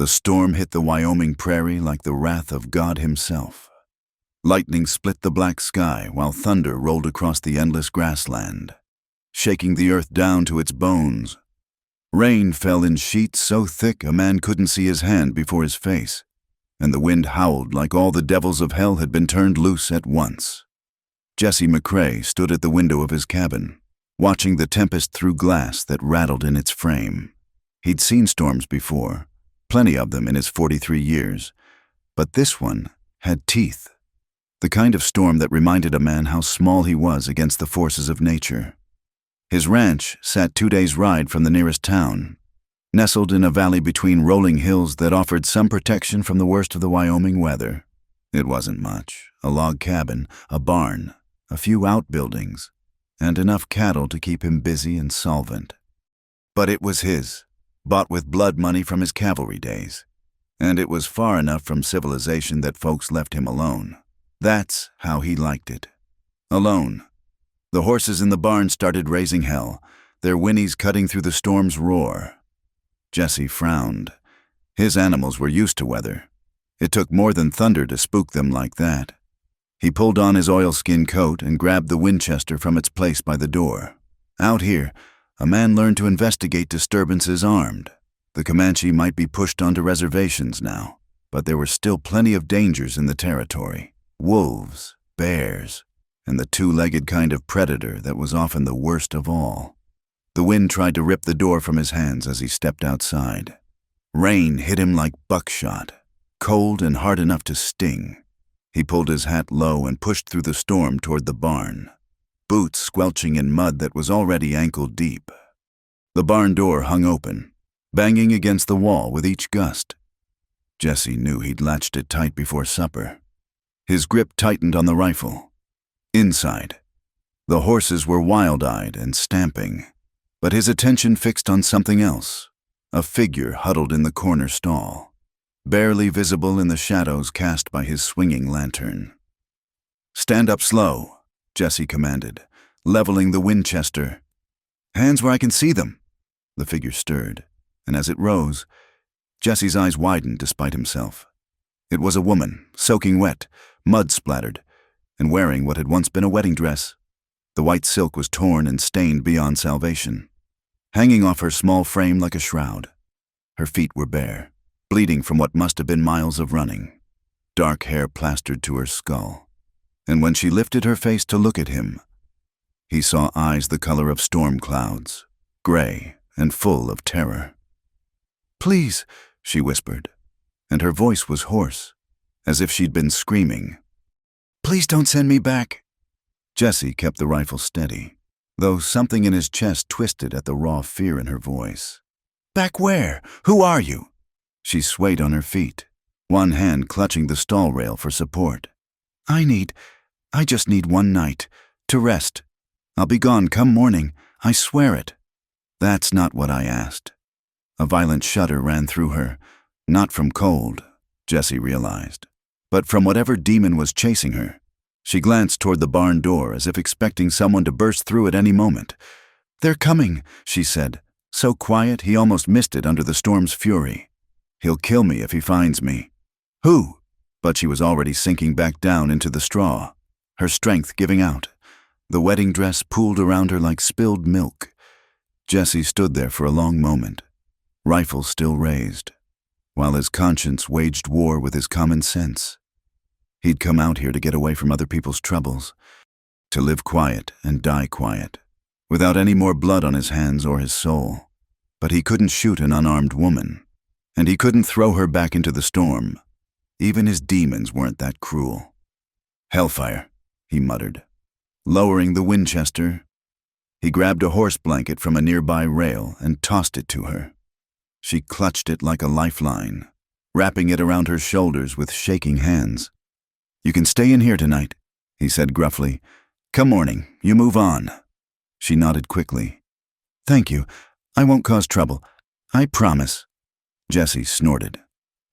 The storm hit the Wyoming prairie like the wrath of God himself. Lightning split the black sky while thunder rolled across the endless grassland, shaking the earth down to its bones. Rain fell in sheets so thick a man couldn't see his hand before his face, and the wind howled like all the devils of hell had been turned loose at once. Jesse McCrae stood at the window of his cabin, watching the tempest through glass that rattled in its frame. He'd seen storms before, plenty of them in his 43 years, but this one had teeth. The kind of storm that reminded a man how small he was against the forces of nature. His ranch sat 2 days' ride from the nearest town, nestled in a valley between rolling hills that offered some protection from the worst of the Wyoming weather. It wasn't much: a log cabin, a barn, a few outbuildings, and enough cattle to keep him busy and solvent. But it was his, bought with blood money from his cavalry days, and it was far enough from civilization that folks left him alone. That's how he liked it. Alone. The horses in the barn started raising hell, their whinnies cutting through the storm's roar. Jesse frowned. His animals were used to weather. It took more than thunder to spook them like that. He pulled on his oilskin coat and grabbed the Winchester from its place by the door. Out here, a man learned to investigate disturbances armed. The Comanche might be pushed onto reservations now, but there were still plenty of dangers in the territory. Wolves, bears, and the two-legged kind of predator that was often the worst of all. The wind tried to rip the door from his hands as he stepped outside. Rain hit him like buckshot, cold and hard enough to sting. He pulled his hat low and pushed through the storm toward the barn, boots squelching in mud that was already ankle-deep. The barn door hung open, banging against the wall with each gust. Jesse knew he'd latched it tight before supper. His grip tightened on the rifle. Inside, the horses were wild-eyed and stamping, but his attention fixed on something else, a figure huddled in the corner stall, barely visible in the shadows cast by his swinging lantern. "Stand up slow," Jesse commanded, leveling the Winchester. "Hands where I can see them." The figure stirred, and as it rose, Jesse's eyes widened despite himself. It was a woman, soaking wet, mud-splattered, and wearing what had once been a wedding dress. The white silk was torn and stained beyond salvation, hanging off her small frame like a shroud. Her feet were bare, bleeding from what must have been miles of running, dark hair plastered to her skull. And when she lifted her face to look at him, he saw eyes the color of storm clouds, gray and full of terror. "Please," she whispered, and her voice was hoarse, as if she'd been screaming. "Please don't send me back." Jesse kept the rifle steady, though something in his chest twisted at the raw fear in her voice. "Back where? Who are you?" She swayed on her feet, one hand clutching the stall rail for support. I just need one night, to rest. I'll be gone come morning, I swear it." "That's not what I asked." A violent shudder ran through her, not from cold, Jesse realized, but from whatever demon was chasing her. She glanced toward the barn door as if expecting someone to burst through at any moment. "They're coming," she said, so quiet he almost missed it under the storm's fury. "He'll kill me if he finds me." "Who?" But she was already sinking back down into the straw, her strength giving out. The wedding dress pooled around her like spilled milk. Jesse stood there for a long moment, rifle still raised, while his conscience waged war with his common sense. He'd come out here to get away from other people's troubles, to live quiet and die quiet, without any more blood on his hands or his soul. But he couldn't shoot an unarmed woman, and he couldn't throw her back into the storm. Even his demons weren't that cruel. "Hellfire," he muttered. Lowering the Winchester, he grabbed a horse blanket from a nearby rail and tossed it to her. She clutched it like a lifeline, wrapping it around her shoulders with shaking hands. "You can stay in here tonight," he said gruffly. "Come morning, you move on." She nodded quickly. "Thank you. I won't cause trouble. I promise." Jesse snorted.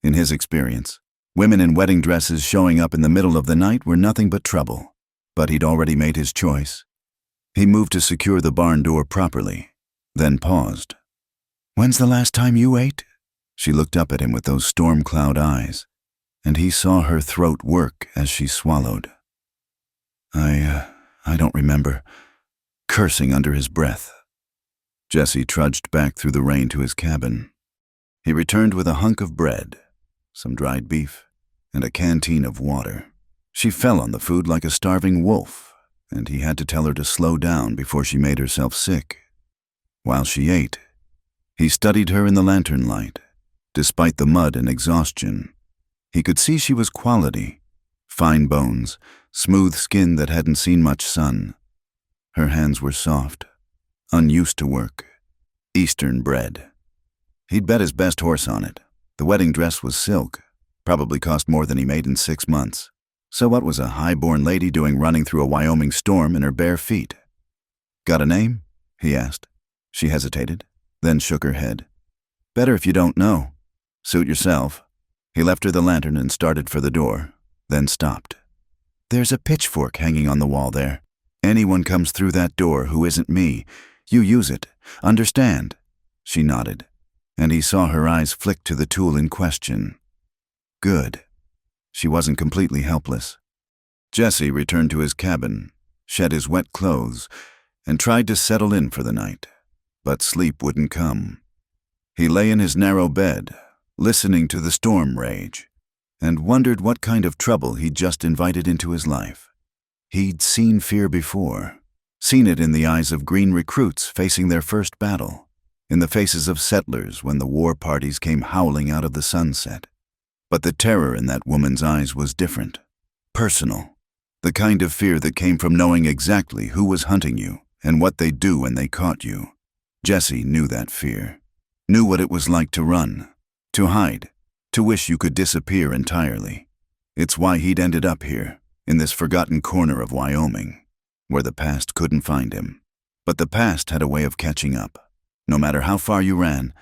In his experience, women in wedding dresses showing up in the middle of the night were nothing but trouble. But he'd already made his choice. He moved to secure the barn door properly, then paused. "When's the last time you ate?" She looked up at him with those storm cloud eyes, and he saw her throat work as she swallowed. I don't remember, cursing under his breath. Jesse trudged back through the rain to his cabin. He returned with a hunk of bread, some dried beef, and a canteen of water. She fell on the food like a starving wolf, and he had to tell her to slow down before she made herself sick. While she ate, he studied her in the lantern light. Despite the mud and exhaustion, he could see she was quality. Fine bones, smooth skin that hadn't seen much sun. Her hands were soft, unused to work, Eastern bred. He'd bet his best horse on it. The wedding dress was silk, probably cost more than he made in 6 months. So what was a high-born lady doing running through a Wyoming storm in her bare feet? Got a name? He asked. She hesitated, then shook her head. Better if you don't know. Suit yourself. He left her the lantern and started for the door, then stopped. There's a pitchfork hanging on the wall there. Anyone comes through that door who isn't me, you use it. Understand? She nodded, and he saw her eyes flick to the tool in question. Good. She wasn't completely helpless. Jesse returned to his cabin, shed his wet clothes, and tried to settle in for the night, but sleep wouldn't come. He lay in his narrow bed, listening to the storm rage, and wondered what kind of trouble he'd just invited into his life. He'd seen fear before, seen it in the eyes of green recruits facing their first battle, in the faces of settlers when the war parties came howling out of the sunset. But the terror in that woman's eyes was different, personal, the kind of fear that came from knowing exactly who was hunting you and what they'd do when they caught you. Jesse knew that fear, knew what it was like to run, to hide, to wish you could disappear entirely. It's why he'd ended up here, in this forgotten corner of Wyoming, where the past couldn't find him. But the past had a way of catching up. No matter how far you ran,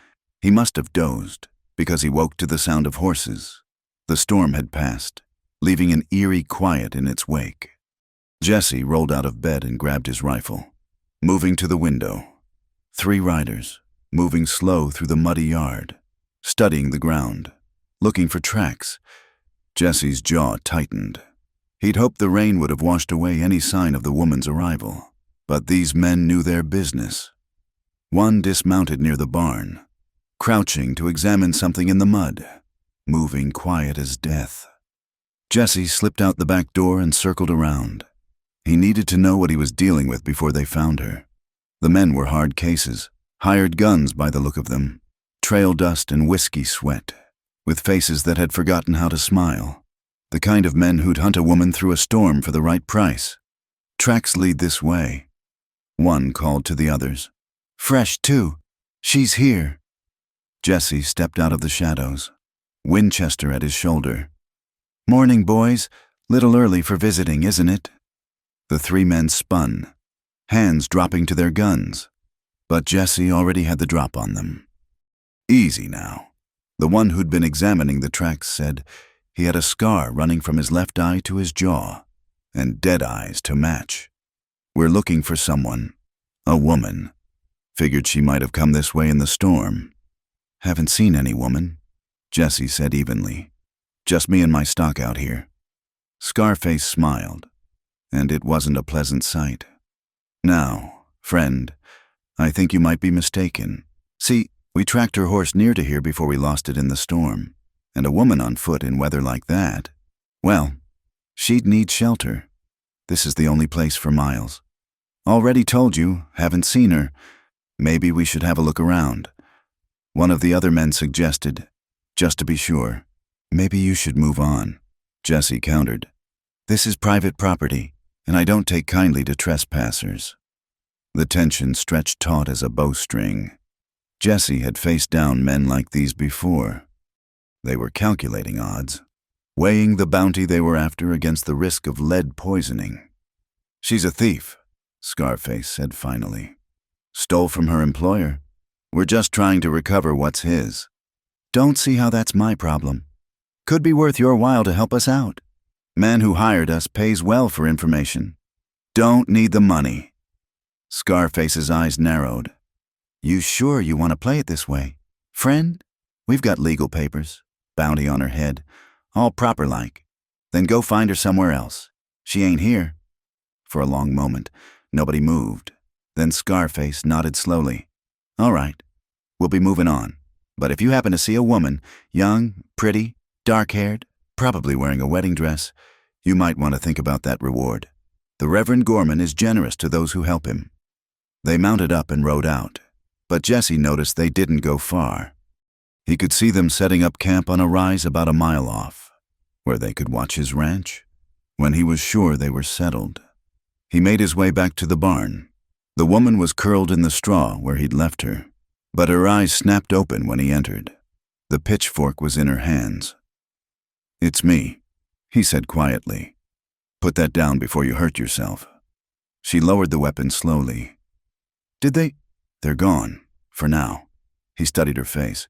he must have dozed, because he woke to the sound of horses. The storm had passed, leaving an eerie quiet in its wake. Jesse rolled out of bed and grabbed his rifle, moving to the window. 3 riders, moving slow through the muddy yard, studying the ground, looking for tracks. Jesse's jaw tightened. He'd hoped the rain would have washed away any sign of the woman's arrival, but these men knew their business. One dismounted near the barn, crouching to examine something in the mud, moving quiet as death. Jesse slipped out the back door and circled around. He needed to know what he was dealing with before they found her. The men were hard cases, hired guns by the look of them, trail dust and whiskey sweat, with faces that had forgotten how to smile. The kind of men who'd hunt a woman through a storm for the right price. Tracks lead this way. One called to the others. Fresh, too. She's here. Jesse stepped out of the shadows, Winchester at his shoulder. Morning, boys. Little early for visiting, isn't it? The 3 men spun, hands dropping to their guns, but Jesse already had the drop on them. Easy now. The one who'd been examining the tracks said he had a scar running from his left eye to his jaw, and dead eyes to match. We're looking for someone, a woman. Figured she might have come this way in the storm. Haven't seen any woman, Jesse said evenly. Just me and my stock out here. Scarface smiled, and it wasn't a pleasant sight. Now, friend, I think you might be mistaken. See, we tracked her horse near to here before we lost it in the storm, and a woman on foot in weather like that, well, she'd need shelter. This is the only place for miles. Already told you, haven't seen her. Maybe we should have a look around. One of the other men suggested, just to be sure. Maybe you should move on, Jesse countered. This is private property, and I don't take kindly to trespassers. The tension stretched taut as a bowstring. Jesse had faced down men like these before. They were calculating odds, weighing the bounty they were after against the risk of lead poisoning. She's a thief, Scarface said finally. Stole from her employer. We're just trying to recover what's his. Don't see how that's my problem. Could be worth your while to help us out. Man who hired us pays well for information. Don't need the money. Scarface's eyes narrowed. You sure you want to play it this way, friend? We've got legal papers, bounty on her head, all proper-like. Then go find her somewhere else. She ain't here." For a long moment, nobody moved. Then Scarface nodded slowly. "All right, we'll be moving on. But if you happen to see a woman, young, pretty, dark-haired, probably wearing a wedding dress, you might want to think about that reward. The Reverend Gorman is generous to those who help him." They mounted up and rode out, but Jesse noticed they didn't go far. He could see them setting up camp on a rise about a mile off, where they could watch his ranch. When he was sure they were settled, he made his way back to the barn. The woman was curled in the straw where he'd left her, but her eyes snapped open when he entered. The pitchfork was in her hands. "It's me," he said quietly. "Put that down before you hurt yourself." She lowered the weapon slowly. "Did they?" "They're gone, for now." He studied her face.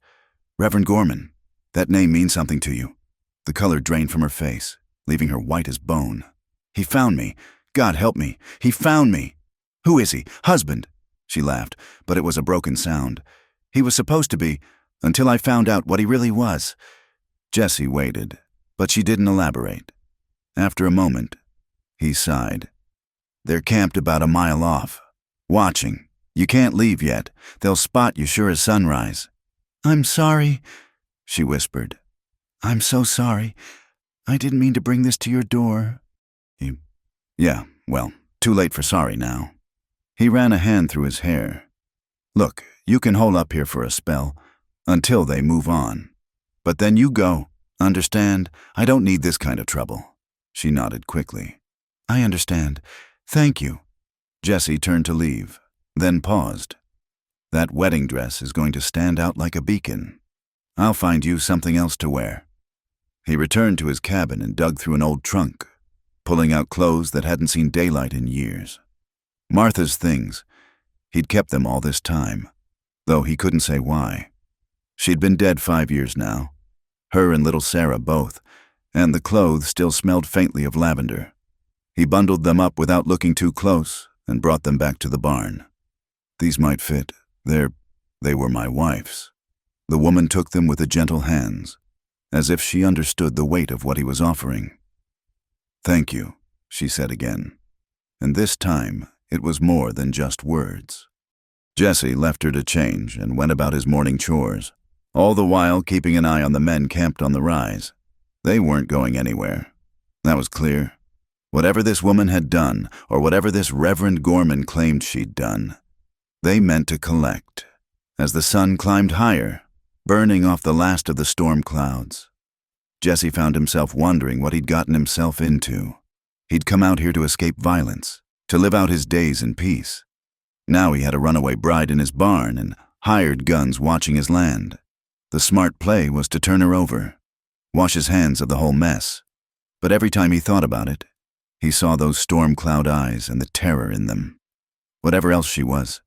"Reverend Gorman, that name means something to you." The color drained from her face, leaving her white as bone. "He found me. God help me. He found me." "Who is he? Husband?" She laughed, but it was a broken sound. "He was supposed to be, until I found out what he really was." Jesse waited, but she didn't elaborate. After a moment, he sighed. "They're camped about a mile off, watching. You can't leave yet. They'll spot you sure as sunrise." "I'm sorry," she whispered. "I'm so sorry. I didn't mean to bring this to your door." Yeah, well, too late for sorry now." He ran a hand through his hair. "Look, you can hole up here for a spell, until they move on. But then you go. Understand? I don't need this kind of trouble." She nodded quickly. "I understand. Thank you." Jesse turned to leave, then paused. "That wedding dress is going to stand out like a beacon. I'll find you something else to wear." He returned to his cabin and dug through an old trunk, pulling out clothes that hadn't seen daylight in years. Martha's things. He'd kept them all this time, though he couldn't say why. She'd been dead 5 years now, her and little Sarah both, and the clothes still smelled faintly of lavender. He bundled them up without looking too close and brought them back to the barn. "These might fit. They were my wife's." The woman took them with gentle hands, as if she understood the weight of what he was offering. "Thank you," she said again, and this time it was more than just words. Jesse left her to change and went about his morning chores, all the while keeping an eye on the men camped on the rise. They weren't going anywhere. That was clear. Whatever this woman had done, or whatever this Reverend Gorman claimed she'd done, they meant to collect. As the sun climbed higher, burning off the last of the storm clouds, Jesse found himself wondering what he'd gotten himself into. He'd come out here to escape violence, to live out his days in peace. Now he had a runaway bride in his barn and hired guns watching his land. The smart play was to turn her over, wash his hands of the whole mess. But every time he thought about it, he saw those storm cloud eyes and the terror in them. Whatever else she was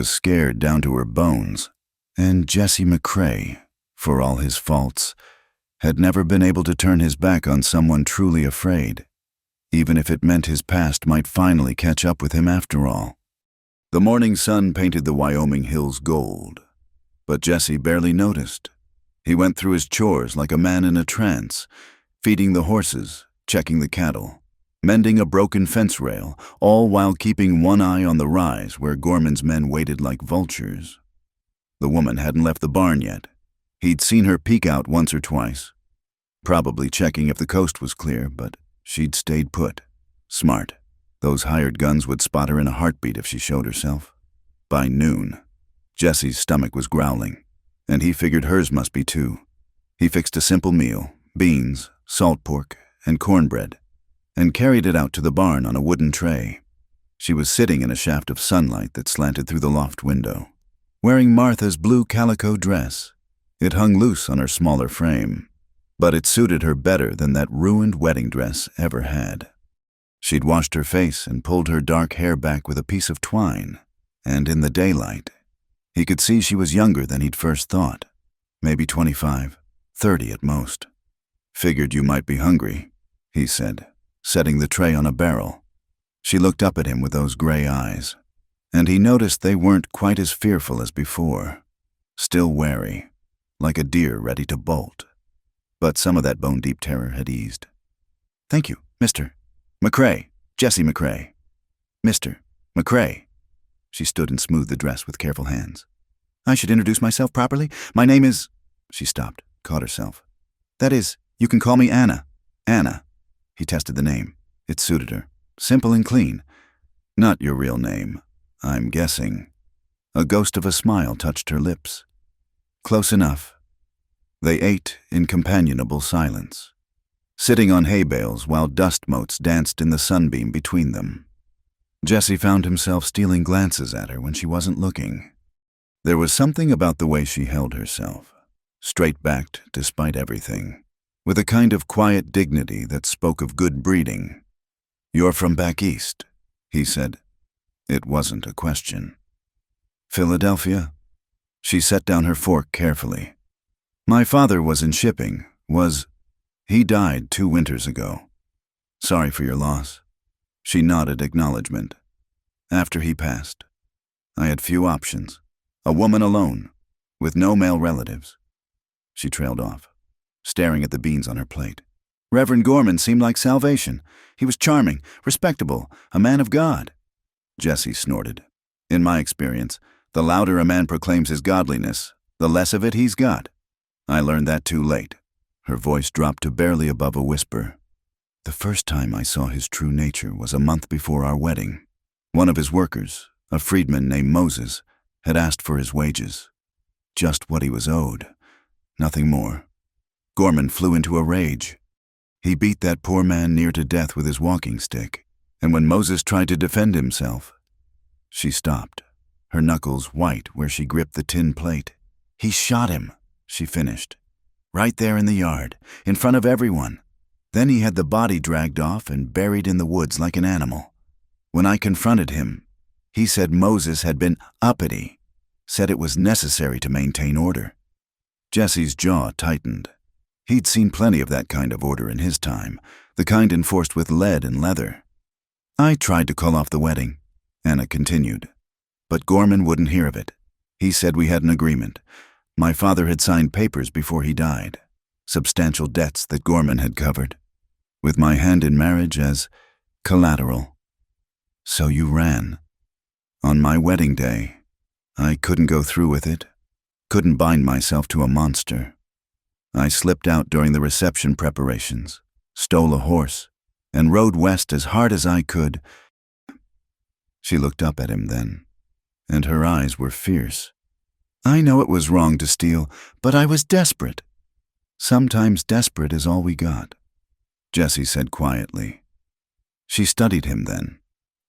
scared down to her bones. And Jesse McCrae, for all his faults, had never been able to turn his back on someone truly afraid, even if it meant his past might finally catch up with him after all. The morning sun painted the Wyoming hills gold, but Jesse barely noticed. He went through his chores like a man in a trance, feeding the horses, checking the cattle, mending a broken fence rail, all while keeping one eye on the rise where Gorman's men waited like vultures. The woman hadn't left the barn yet. He'd seen her peek out once or twice, probably checking if the coast was clear, but she'd stayed put. Smart. Those hired guns would spot her in a heartbeat if she showed herself. By noon, Jesse's stomach was growling, and he figured hers must be too. He fixed a simple meal, beans, salt pork, and cornbread, and carried it out to the barn on a wooden tray. She was sitting in a shaft of sunlight that slanted through the loft window, wearing Martha's blue calico dress. It hung loose on her smaller frame, but it suited her better than that ruined wedding dress ever had. She'd washed her face and pulled her dark hair back with a piece of twine, and in the daylight, he could see she was younger than he'd first thought, maybe 25, 30 at most. "Figured you might be hungry," he said, setting the tray on a barrel. She looked up at him with those gray eyes, and he noticed they weren't quite as fearful as before, still wary. like a deer ready to bolt. But some of that bone-deep terror had eased. "Thank you, Mr. McCrae, Jesse McCrae. Mr. McCrae." She stood and smoothed the dress with careful hands. "I should introduce myself properly. My name is—" She stopped, caught herself. "That is, you can call me Anna." "Anna." He tested the name. It suited her. Simple and clean. "Not your real name, I'm guessing." A ghost of a smile touched her lips. "Close enough." They ate in companionable silence, sitting on hay bales while dust motes danced in the sunbeam between them. Jesse found himself stealing glances at her when she wasn't looking. There was something about the way she held herself, straight-backed despite everything, with a kind of quiet dignity that spoke of good breeding. "You're from back east," he said. It wasn't a question. "Philadelphia?" She set down her fork carefully. "My father was in shipping, He died 2 winters ago. Sorry for your loss." She nodded acknowledgement. "After he passed, I had few options. A woman alone, with no male relatives." She trailed off, staring at the beans on her plate. "Reverend Gorman seemed like salvation. He was charming, respectable, a man of God." Jesse snorted. "In my experience, the louder a man proclaims his godliness, the less of it he's got. I learned that too late." Her voice dropped to barely above a whisper. "The first time I saw his true nature was a month before our wedding. One of his workers, a freedman named Moses, had asked for his wages. Just what he was owed, nothing more. Gorman flew into a rage. He beat that poor man near to death with his walking stick, and when Moses tried to defend himself..." She stopped, her knuckles white where she gripped the tin plate. "He shot him," she finished. "Right there in the yard, in front of everyone. Then he had the body dragged off and buried in the woods like an animal. When I confronted him, he said Moses had been uppity, said it was necessary to maintain order." Jesse's jaw tightened. He'd seen plenty of that kind of order in his time, the kind enforced with lead and leather. "I tried to call off the wedding," Anna continued, "but Gorman wouldn't hear of it. He said we had an agreement. My father had signed papers before he died, substantial debts that Gorman had covered, with my hand in marriage as collateral. So you ran. On my wedding day, I couldn't go through with it, couldn't bind myself to a monster. I slipped out during the reception preparations, stole a horse, and rode west as hard as I could." She looked up at him then, and her eyes were fierce. "I know it was wrong to steal, but I was desperate. Sometimes desperate is all we got," Jesse said quietly. She studied him then,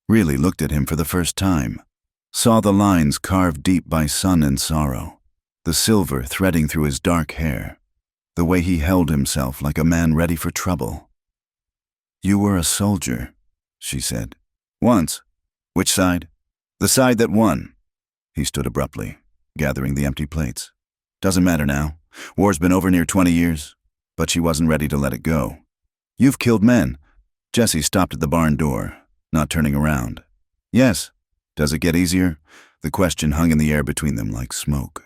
really looked at him for the first time, saw the lines carved deep by sun and sorrow, the silver threading through his dark hair, the way he held himself like a man ready for trouble. "You were a soldier," she said. "Once. Which side?" "The side that won." He stood abruptly, gathering the empty plates. "Doesn't matter now. War's been over near 20 years, but she wasn't ready to let it go. You've killed men." Jesse stopped at the barn door, not turning around. "Yes. Does it get easier?" The question hung in the air between them like smoke.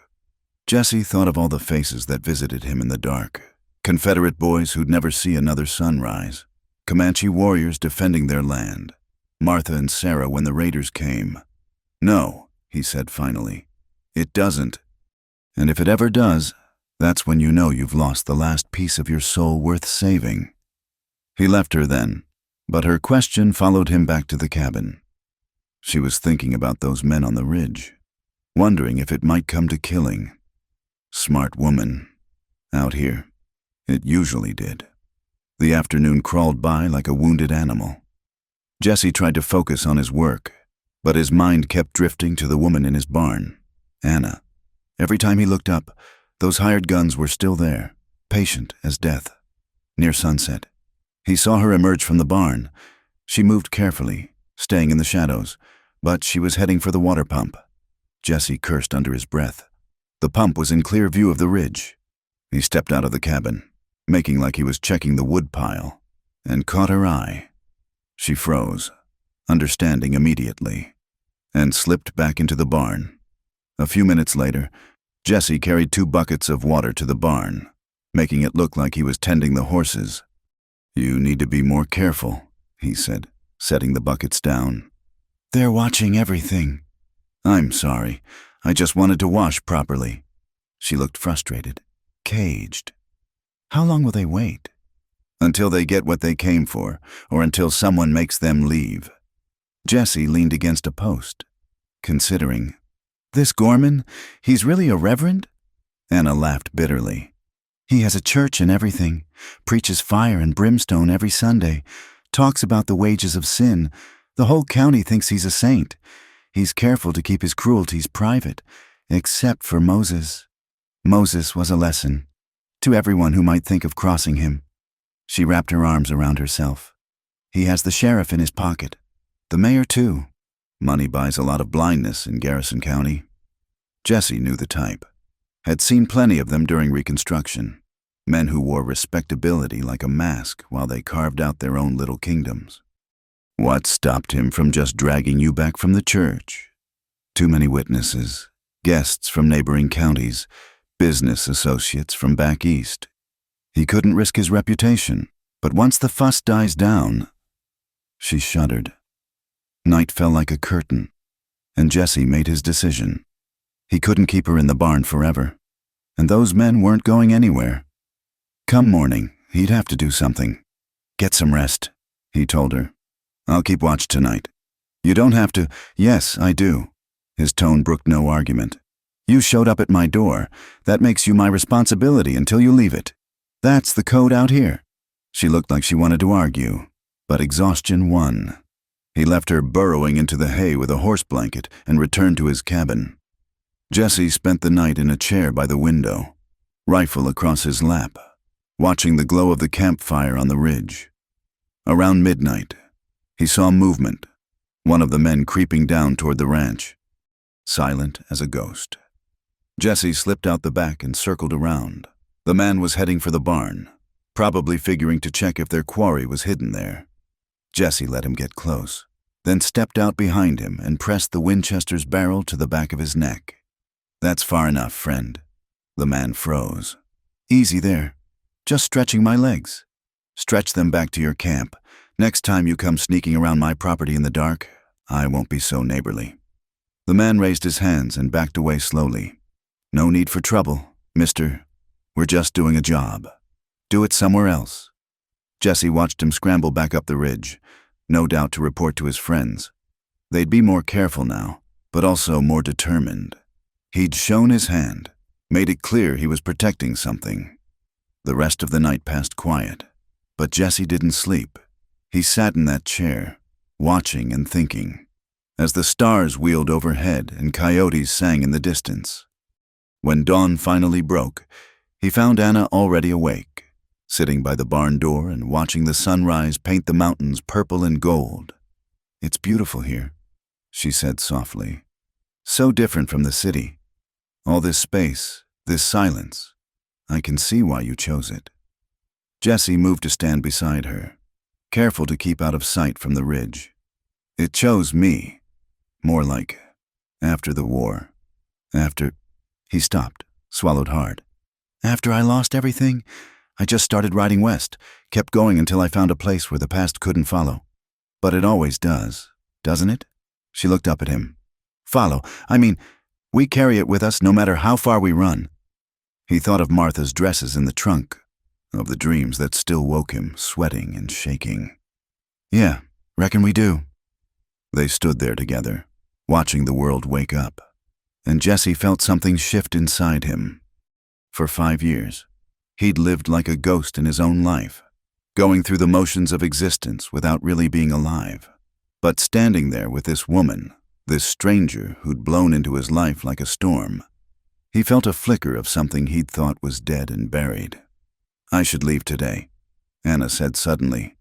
Jesse thought of all the faces that visited him in the dark. Confederate boys who'd never see another sunrise. Comanche warriors defending their land. Martha and Sarah when the raiders came. "No," he said finally. "It doesn't. And if it ever does, that's when you know you've lost the last piece of your soul worth saving." He left her then, but her question followed him back to the cabin. She was thinking about those men on the ridge, wondering if it might come to killing. Smart woman. Out here, it usually did. The afternoon crawled by like a wounded animal. Jesse tried to focus on his work, but his mind kept drifting to the woman in his barn, Anna. Every time he looked up, those hired guns were still there, patient as death. Near sunset, he saw her emerge from the barn. She moved carefully, staying in the shadows, but she was heading for the water pump. Jesse cursed under his breath. The pump was in clear view of the ridge. He stepped out of the cabin, making like he was checking the wood pile, and caught her eye. She froze, understanding immediately, and slipped back into the barn. A few minutes later, Jesse carried 2 buckets of water to the barn, making it look like he was tending the horses. "You need to be more careful," he said, setting the buckets down. "They're watching everything." "I'm sorry. I just wanted to wash properly." She looked frustrated, caged. How long will they wait? Until they get what they came for, or until someone makes them leave. Jesse leaned against a post, considering. "This Gorman, he's really a reverend?" Anna laughed bitterly. "He has a church and everything, preaches fire and brimstone every Sunday, talks about the wages of sin. The whole county thinks he's a saint. He's careful to keep his cruelties private, except for Moses." Moses was a lesson to everyone who might think of crossing him. She wrapped her arms around herself. "He has the sheriff in his pocket. The mayor, too. Money buys a lot of blindness in Garrison County." Jesse knew the type. Had seen plenty of them during Reconstruction. Men who wore respectability like a mask while they carved out their own little kingdoms. What stopped him from just dragging you back from the church? Too many witnesses, guests from neighboring counties, business associates from back east. He couldn't risk his reputation, but once the fuss dies down. She shuddered. Night fell like a curtain, and Jesse made his decision. He couldn't keep her in the barn forever, and those men weren't going anywhere. Come morning, he'd have to do something. "Get some rest," he told her. "I'll keep watch tonight." "You don't have to." "Yes, I do." His tone brooked no argument. "You showed up at my door. That makes you my responsibility until you leave it. That's the code out here." She looked like she wanted to argue, but exhaustion won. He left her burrowing into the hay with a horse blanket and returned to his cabin. Jesse spent the night in a chair by the window, rifle across his lap, watching the glow of the campfire on the ridge. Around midnight, he saw movement, one of the men creeping down toward the ranch, silent as a ghost. Jesse slipped out the back and circled around. The man was heading for the barn, probably figuring to check if their quarry was hidden there. Jesse let him get close, then stepped out behind him and pressed the Winchester's barrel to the back of his neck. "That's far enough, friend." The man froze. "Easy there. Just stretching my legs." "Stretch them back to your camp. Next time you come sneaking around my property in the dark, I won't be so neighborly." The man raised his hands and backed away slowly. "No need for trouble, mister. We're just doing a job. Do it somewhere else." Jesse watched him scramble back up the ridge, no doubt to report to his friends. They'd be more careful now, but also more determined. He'd shown his hand, made it clear he was protecting something. The rest of the night passed quiet, but Jesse didn't sleep. He sat in that chair, watching and thinking, as the stars wheeled overhead and coyotes sang in the distance. When dawn finally broke, he found Anna already awake, sitting by the barn door and watching the sunrise paint the mountains purple and gold. "It's beautiful here," she said softly. "So different from the city. All this space, this silence. I can see why you chose it." Jesse moved to stand beside her, careful to keep out of sight from the ridge. "It chose me. More like after the war. After—" He stopped, swallowed hard. "After I lost everything, I just started riding west, kept going until I found a place where the past couldn't follow. But it always does, doesn't it?" She looked up at him. "Follow. I mean, we carry it with us no matter how far we run." He thought of Martha's dresses in the trunk, of the dreams that still woke him, sweating and shaking. "Yeah, reckon we do." They stood there together, watching the world wake up, and Jesse felt something shift inside him. For 5 years, he'd lived like a ghost in his own life, going through the motions of existence without really being alive. But standing there with this woman, this stranger who'd blown into his life like a storm, he felt a flicker of something he'd thought was dead and buried. "I should leave today," Anna said suddenly.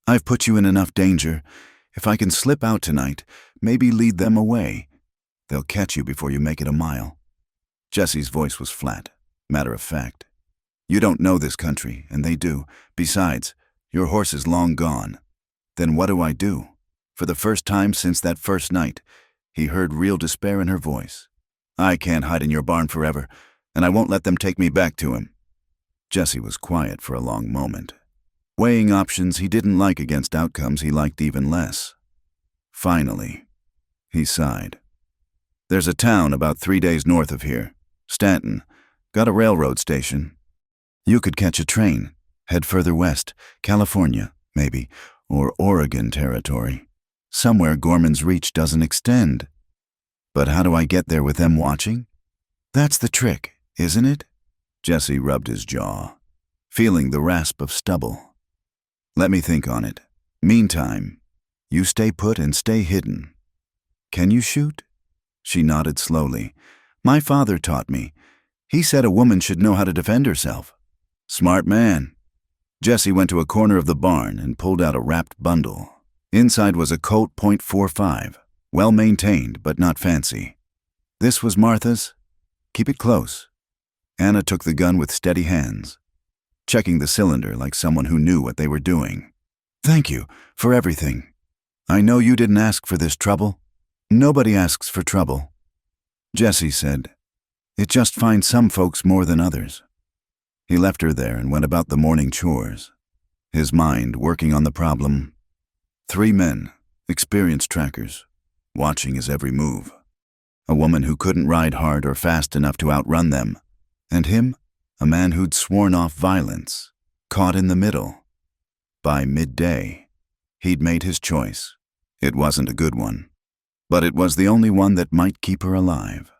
"I've put you in enough danger. If I can slip out tonight, maybe lead them away. They'll catch you before you make it a mile." Jesse's voice was flat, matter of fact. "You don't know this country, and they do. Besides, your horse is long gone." "Then what do I do?" For the first time since that first night, he heard real despair in her voice. "I can't hide in your barn forever. and I won't let them take me back to him." Jesse was quiet for a long moment, weighing options he didn't like against outcomes he liked even less. Finally, he sighed. "There's a town about 3 days north of here, Stanton. Got a railroad station. You could catch a train, head further west, California, maybe, or Oregon territory. Somewhere Gorman's reach doesn't extend. But how do I get there with them watching? That's the trick, isn't it?" Jesse rubbed his jaw, feeling the rasp of stubble. "Let me think on it. Meantime, you stay put and stay hidden. Can you shoot?" She nodded slowly. "My father taught me. He said a woman should know how to defend herself." "Smart man." Jesse went to a corner of the barn and pulled out a wrapped bundle. Inside was a Colt .45, well-maintained but not fancy. "This was Martha's? Keep it close." Anna took the gun with steady hands, checking the cylinder like someone who knew what they were doing. "Thank you for everything. I know you didn't ask for this trouble. Nobody asks for trouble," Jesse said. "It just finds some folks more than others." He left her there and went about the morning chores, his mind working on the problem. 3 men, experienced trackers, watching his every move. A woman who couldn't ride hard or fast enough to outrun them, and him, a man who'd sworn off violence, caught in the middle. By midday, he'd made his choice. It wasn't a good one, but it was the only one that might keep her alive.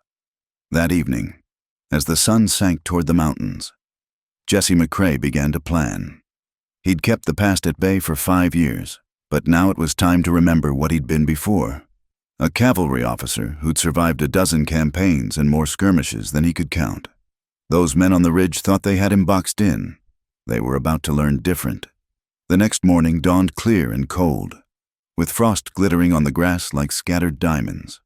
That evening, as the sun sank toward the mountains, Jesse McCrae began to plan. He'd kept the past at bay for 5 years, but now it was time to remember what he'd been before. A cavalry officer who'd survived a dozen campaigns and more skirmishes than he could count. Those men on the ridge thought they had him boxed in. They were about to learn different. The next morning dawned clear and cold, with frost glittering on the grass like scattered diamonds.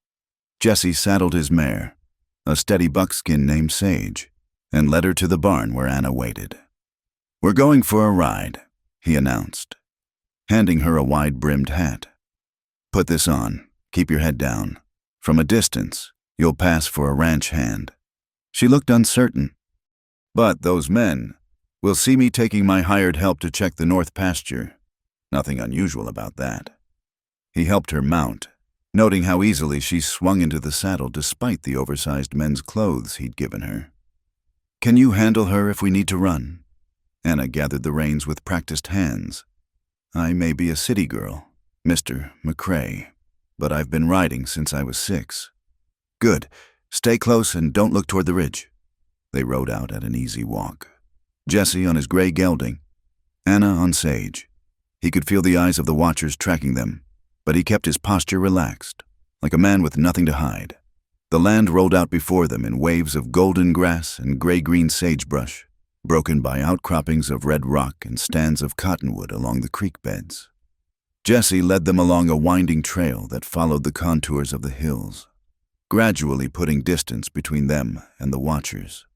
Jesse saddled his mare, a steady buckskin named Sage, and led her to the barn where Anna waited. "We're going for a ride," he announced, handing her a wide-brimmed hat. "Put this on. Keep your head down. From a distance, you'll pass for a ranch hand." She looked uncertain. "But those men will see me taking my hired help to check the north pasture. Nothing unusual about that." He helped her mount, noting how easily she swung into the saddle despite the oversized men's clothes he'd given her. "Can you handle her if we need to run?" Anna gathered the reins with practiced hands. "I may be a city girl, Mr. McCrae, but I've been riding since I was 6. "Good. Stay close and don't look toward the ridge." They rode out at an easy walk. Jesse on his gray gelding, Anna on Sage. He could feel the eyes of the watchers tracking them, but he kept his posture relaxed, like a man with nothing to hide. The land rolled out before them in waves of golden grass and gray-green sagebrush, broken by outcroppings of red rock and stands of cottonwood along the creek beds. Jesse led them along a winding trail that followed the contours of the hills, gradually putting distance between them and the watchers.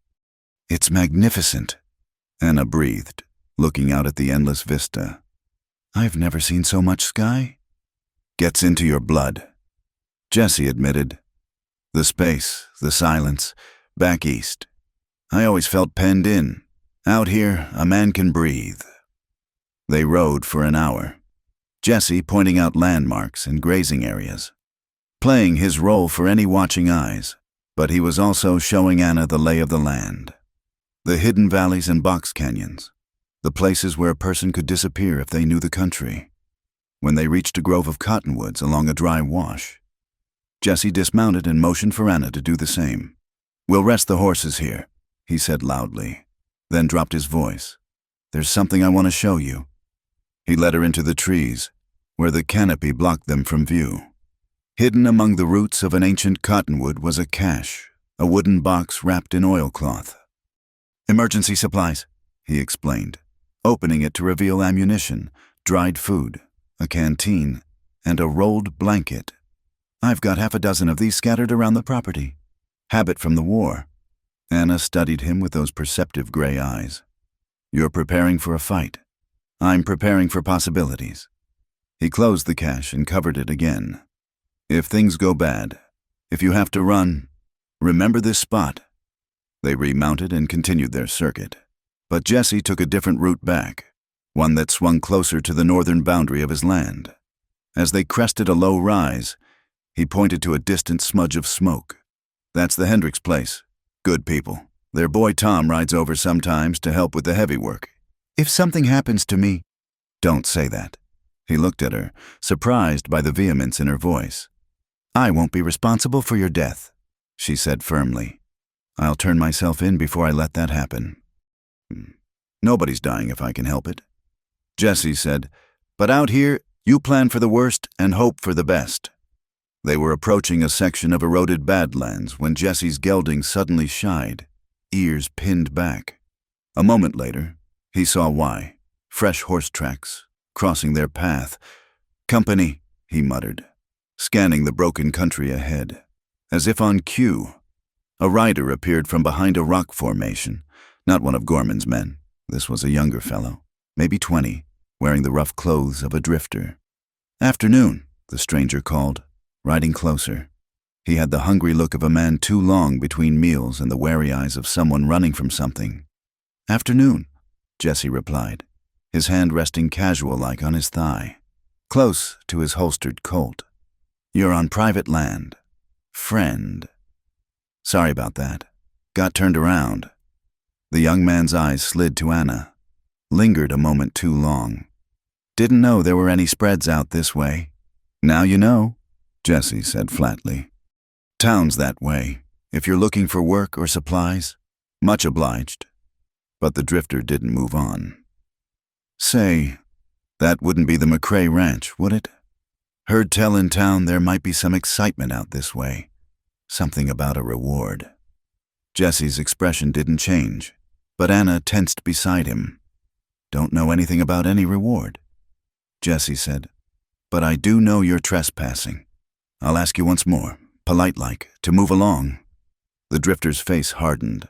"It's magnificent," Anna breathed, looking out at the endless vista. "I've never seen so much sky." "Gets into your blood," Jesse admitted. "The space, the silence, back east. I always felt penned in. Out here, a man can breathe." They rode for an hour, Jesse pointing out landmarks and grazing areas, playing his role for any watching eyes, but he was also showing Anna the lay of the land. The hidden valleys and box canyons, the places where a person could disappear if they knew the country. When they reached a grove of cottonwoods along a dry wash, Jesse dismounted and motioned for Anna to do the same. "We'll rest the horses here," he said loudly, then dropped his voice. "There's something I want to show you." He led her into the trees, where the canopy blocked them from view. Hidden among the roots of an ancient cottonwood was a cache, a wooden box wrapped in oilcloth. "Emergency supplies," he explained, opening it to reveal ammunition, dried food, a canteen, and a rolled blanket. "I've got 6 of these scattered around the property. Habit from the war." Anna studied him with those perceptive gray eyes. "You're preparing for a fight. I'm preparing for possibilities." He closed the cache and covered it again. "If things go bad, if you have to run, remember this spot." They remounted and continued their circuit. But Jesse took a different route back, one that swung closer to the northern boundary of his land. As they crested a low rise, he pointed to a distant smudge of smoke. "That's the Hendricks place. Good people. Their boy Tom rides over sometimes to help with the heavy work. If something happens to me—" "Don't say that." He looked at her, surprised by the vehemence in her voice. "I won't be responsible for your death," she said firmly. "I'll turn myself in before I let that happen." "Nobody's dying if I can help it," Jesse said. "But out here, you plan for the worst and hope for the best." They were approaching a section of eroded badlands when Jesse's gelding suddenly shied, ears pinned back. A moment later, he saw why. Fresh horse tracks, crossing their path. "Company," he muttered, scanning the broken country ahead. As if on cue, a rider appeared from behind a rock formation, not one of Gorman's men. This was a younger fellow, maybe 20, wearing the rough clothes of a drifter. "Afternoon," the stranger called, riding closer. He had the hungry look of a man too long between meals and the wary eyes of someone running from something. "Afternoon," Jesse replied, his hand resting casual-like on his thigh, close to his holstered Colt. "You're on private land. Friend." "Sorry about that. Got turned around." The young man's eyes slid to Anna, lingered a moment too long. "Didn't know there were any spreads out this way." "Now you know," Jesse said flatly. "Town's that way, if you're looking for work or supplies. Much obliged." But the drifter didn't move on. "Say, that wouldn't be the McCrae Ranch, would it? Heard tell in town there might be some excitement out this way. Something about a reward." Jesse's expression didn't change, but Anna tensed beside him. "Don't know anything about any reward," Jesse said. "But I do know you're trespassing. I'll ask you once more, polite-like, to move along." The drifter's face hardened.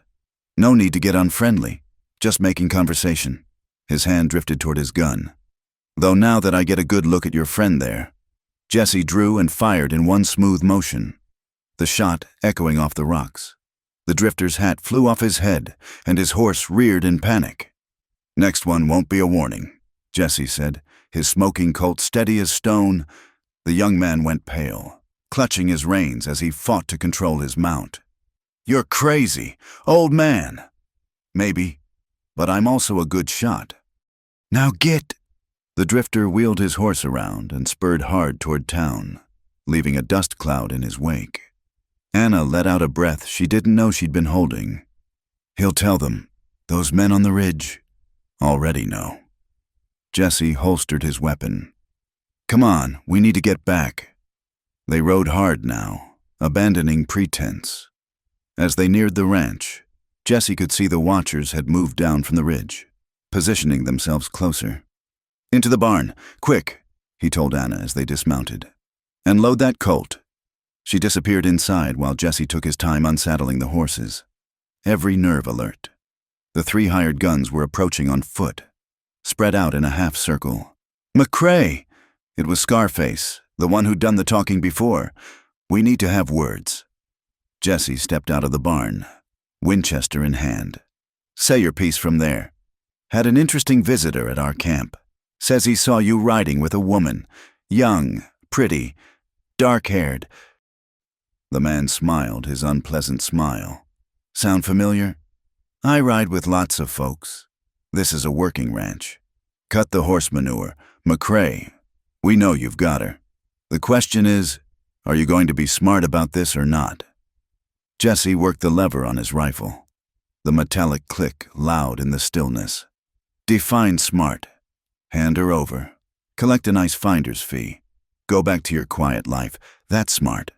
"No need to get unfriendly, just making conversation." His hand drifted toward his gun. "Though now that I get a good look at your friend there." Jesse drew and fired in one smooth motion, the shot echoing off the rocks. The drifter's hat flew off his head, and his horse reared in panic. "Next one won't be a warning," Jesse said, his smoking Colt steady as stone. The young man went pale, clutching his reins as he fought to control his mount. "You're crazy, old man." "Maybe, but I'm also a good shot." "Now get—" The drifter wheeled his horse around and spurred hard toward town, leaving a dust cloud in his wake. Anna let out a breath she didn't know she'd been holding. "He'll tell them. Those men on the ridge already know." Jesse holstered his weapon. "Come on, we need to get back." They rode hard now, abandoning pretense. As they neared the ranch, Jesse could see the watchers had moved down from the ridge, positioning themselves closer. "Into the barn, quick," he told Anna as they dismounted. "And load that Colt." She disappeared inside while Jesse took his time unsaddling the horses, every nerve alert. The 3 hired guns were approaching on foot, spread out in a half circle. "McCrae!" It was Scarface, the one who'd done the talking before. "We need to have words." Jesse stepped out of the barn, Winchester in hand. "Say your piece from there. Had an interesting visitor at our camp. Says he saw you riding with a woman. Young, pretty, dark-haired." The man smiled his unpleasant smile. "Sound familiar? I ride with lots of folks. This is a working ranch. Cut the horse manure. McCrae, we know you've got her. The question is, are you going to be smart about this or not?" Jesse worked the lever on his rifle. The metallic click loud in the stillness. "Define smart. Hand her over. Collect a nice finder's fee. Go back to your quiet life. That's smart."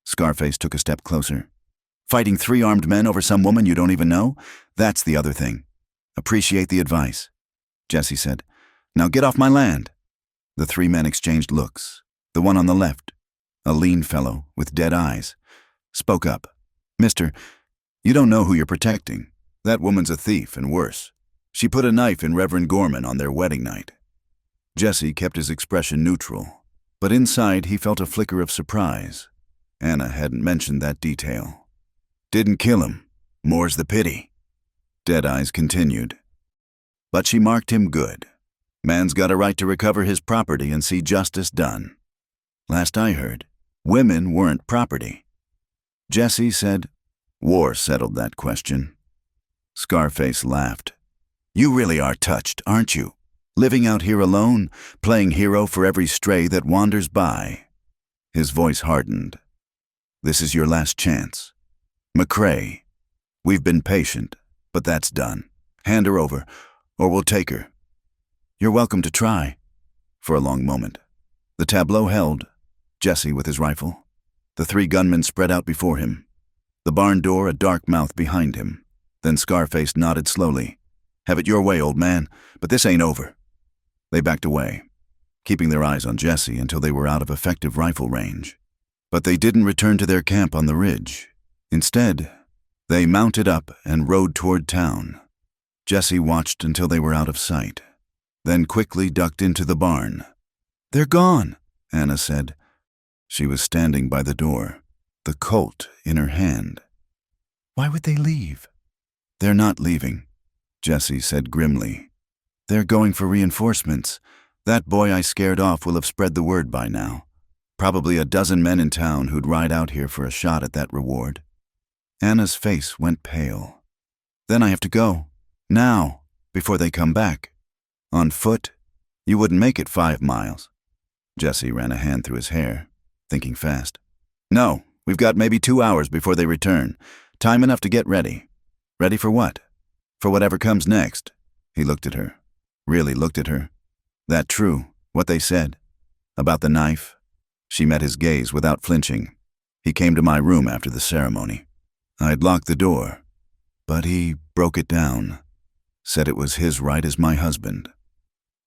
Scarface took a step closer. "Fighting 3 armed men over some woman you don't even know? That's the other thing. Appreciate the advice," Jesse said. "Now get off my land." The 3 men exchanged looks. The one on the left, a lean fellow with dead eyes, spoke up. "Mister, you don't know who you're protecting. That woman's a thief and worse. She put a knife in Reverend Gorman on their wedding night." Jesse kept his expression neutral, but inside he felt a flicker of surprise. Anna hadn't mentioned that detail. "Didn't kill him. More's the pity. Deadeyes continued. But she marked him good. Man's got a right to recover his property and see justice done. Last I heard, women weren't property. Jesse said, war settled that question. Scarface laughed. You really are touched, aren't you? Living out here alone, playing hero for every stray that wanders by. His voice hardened. This is your last chance. McCrae, we've been patient, but that's done. Hand her over, or we'll take her. You're welcome to try. For a long moment, the tableau held, Jesse with his rifle, the three gunmen spread out before him, the barn door a dark mouth behind him. Then Scarface nodded slowly. Have it your way, old man, but this ain't over. They backed away, keeping their eyes on Jesse until they were out of effective rifle range. But they didn't return to their camp on the ridge. Instead, they mounted up and rode toward town. Jesse watched until they were out of sight, then quickly ducked into the barn. They're gone, Anna said. She was standing by the door, the Colt in her hand. Why would they leave? They're not leaving, Jesse said grimly. They're going for reinforcements. That boy I scared off will have spread the word by now. Probably a dozen men in town who'd ride out here for a shot at that reward. Anna's face went pale. Then I have to go. Now, before they come back. On foot? You wouldn't make it 5 miles. Jesse ran a hand through his hair, thinking fast. No, we've got maybe 2 hours before they return. Time enough to get ready. Ready for what? For whatever comes next. He looked at her. Really looked at her. That true, what they said? About the knife? She met his gaze without flinching. He came to my room after the ceremony. I'd locked the door, but he broke it down. Said it was his right as my husband.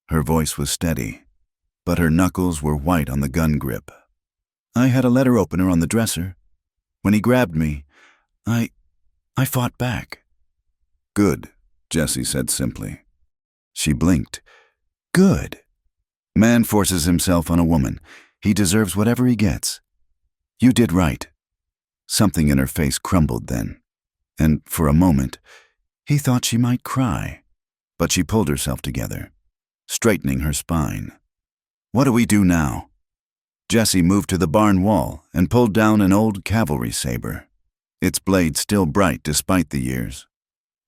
Her voice was steady, but her knuckles were white on the gun grip. I had a letter opener on the dresser. When he grabbed me, I fought back. Good, Jesse said simply. She blinked. Good. Man forces himself on a woman. He deserves whatever he gets. You did right. Something in her face crumbled then, and for a moment, he thought she might cry. But she pulled herself together, straightening her spine. What do we do now? Jesse moved to the barn wall and pulled down an old cavalry saber, its blade still bright despite the years.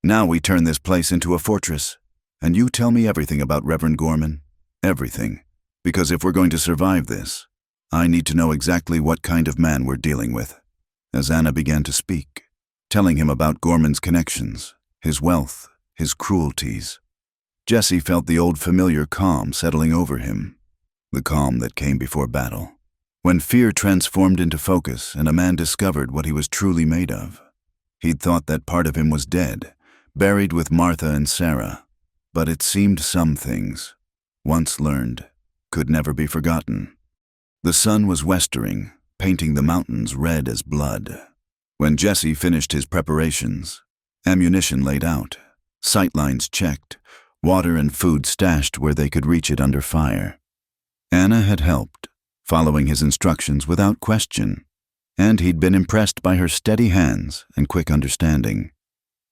Now we turn this place into a fortress, and you tell me everything about Reverend Gorman. Everything. Because if we're going to survive this, I need to know exactly what kind of man we're dealing with. As Anna began to speak, telling him about Gorman's connections, his wealth, his cruelties, Jesse felt the old familiar calm settling over him, the calm that came before battle, when fear transformed into focus and a man discovered what he was truly made of. He'd thought that part of him was dead, buried with Martha and Sarah, but it seemed some things, once learned, could never be forgotten. The sun was westering, painting the mountains red as blood. When Jesse finished his preparations, ammunition laid out, sightlines checked, water and food stashed where they could reach it under fire. Anna had helped, following his instructions without question, and he'd been impressed by her steady hands and quick understanding.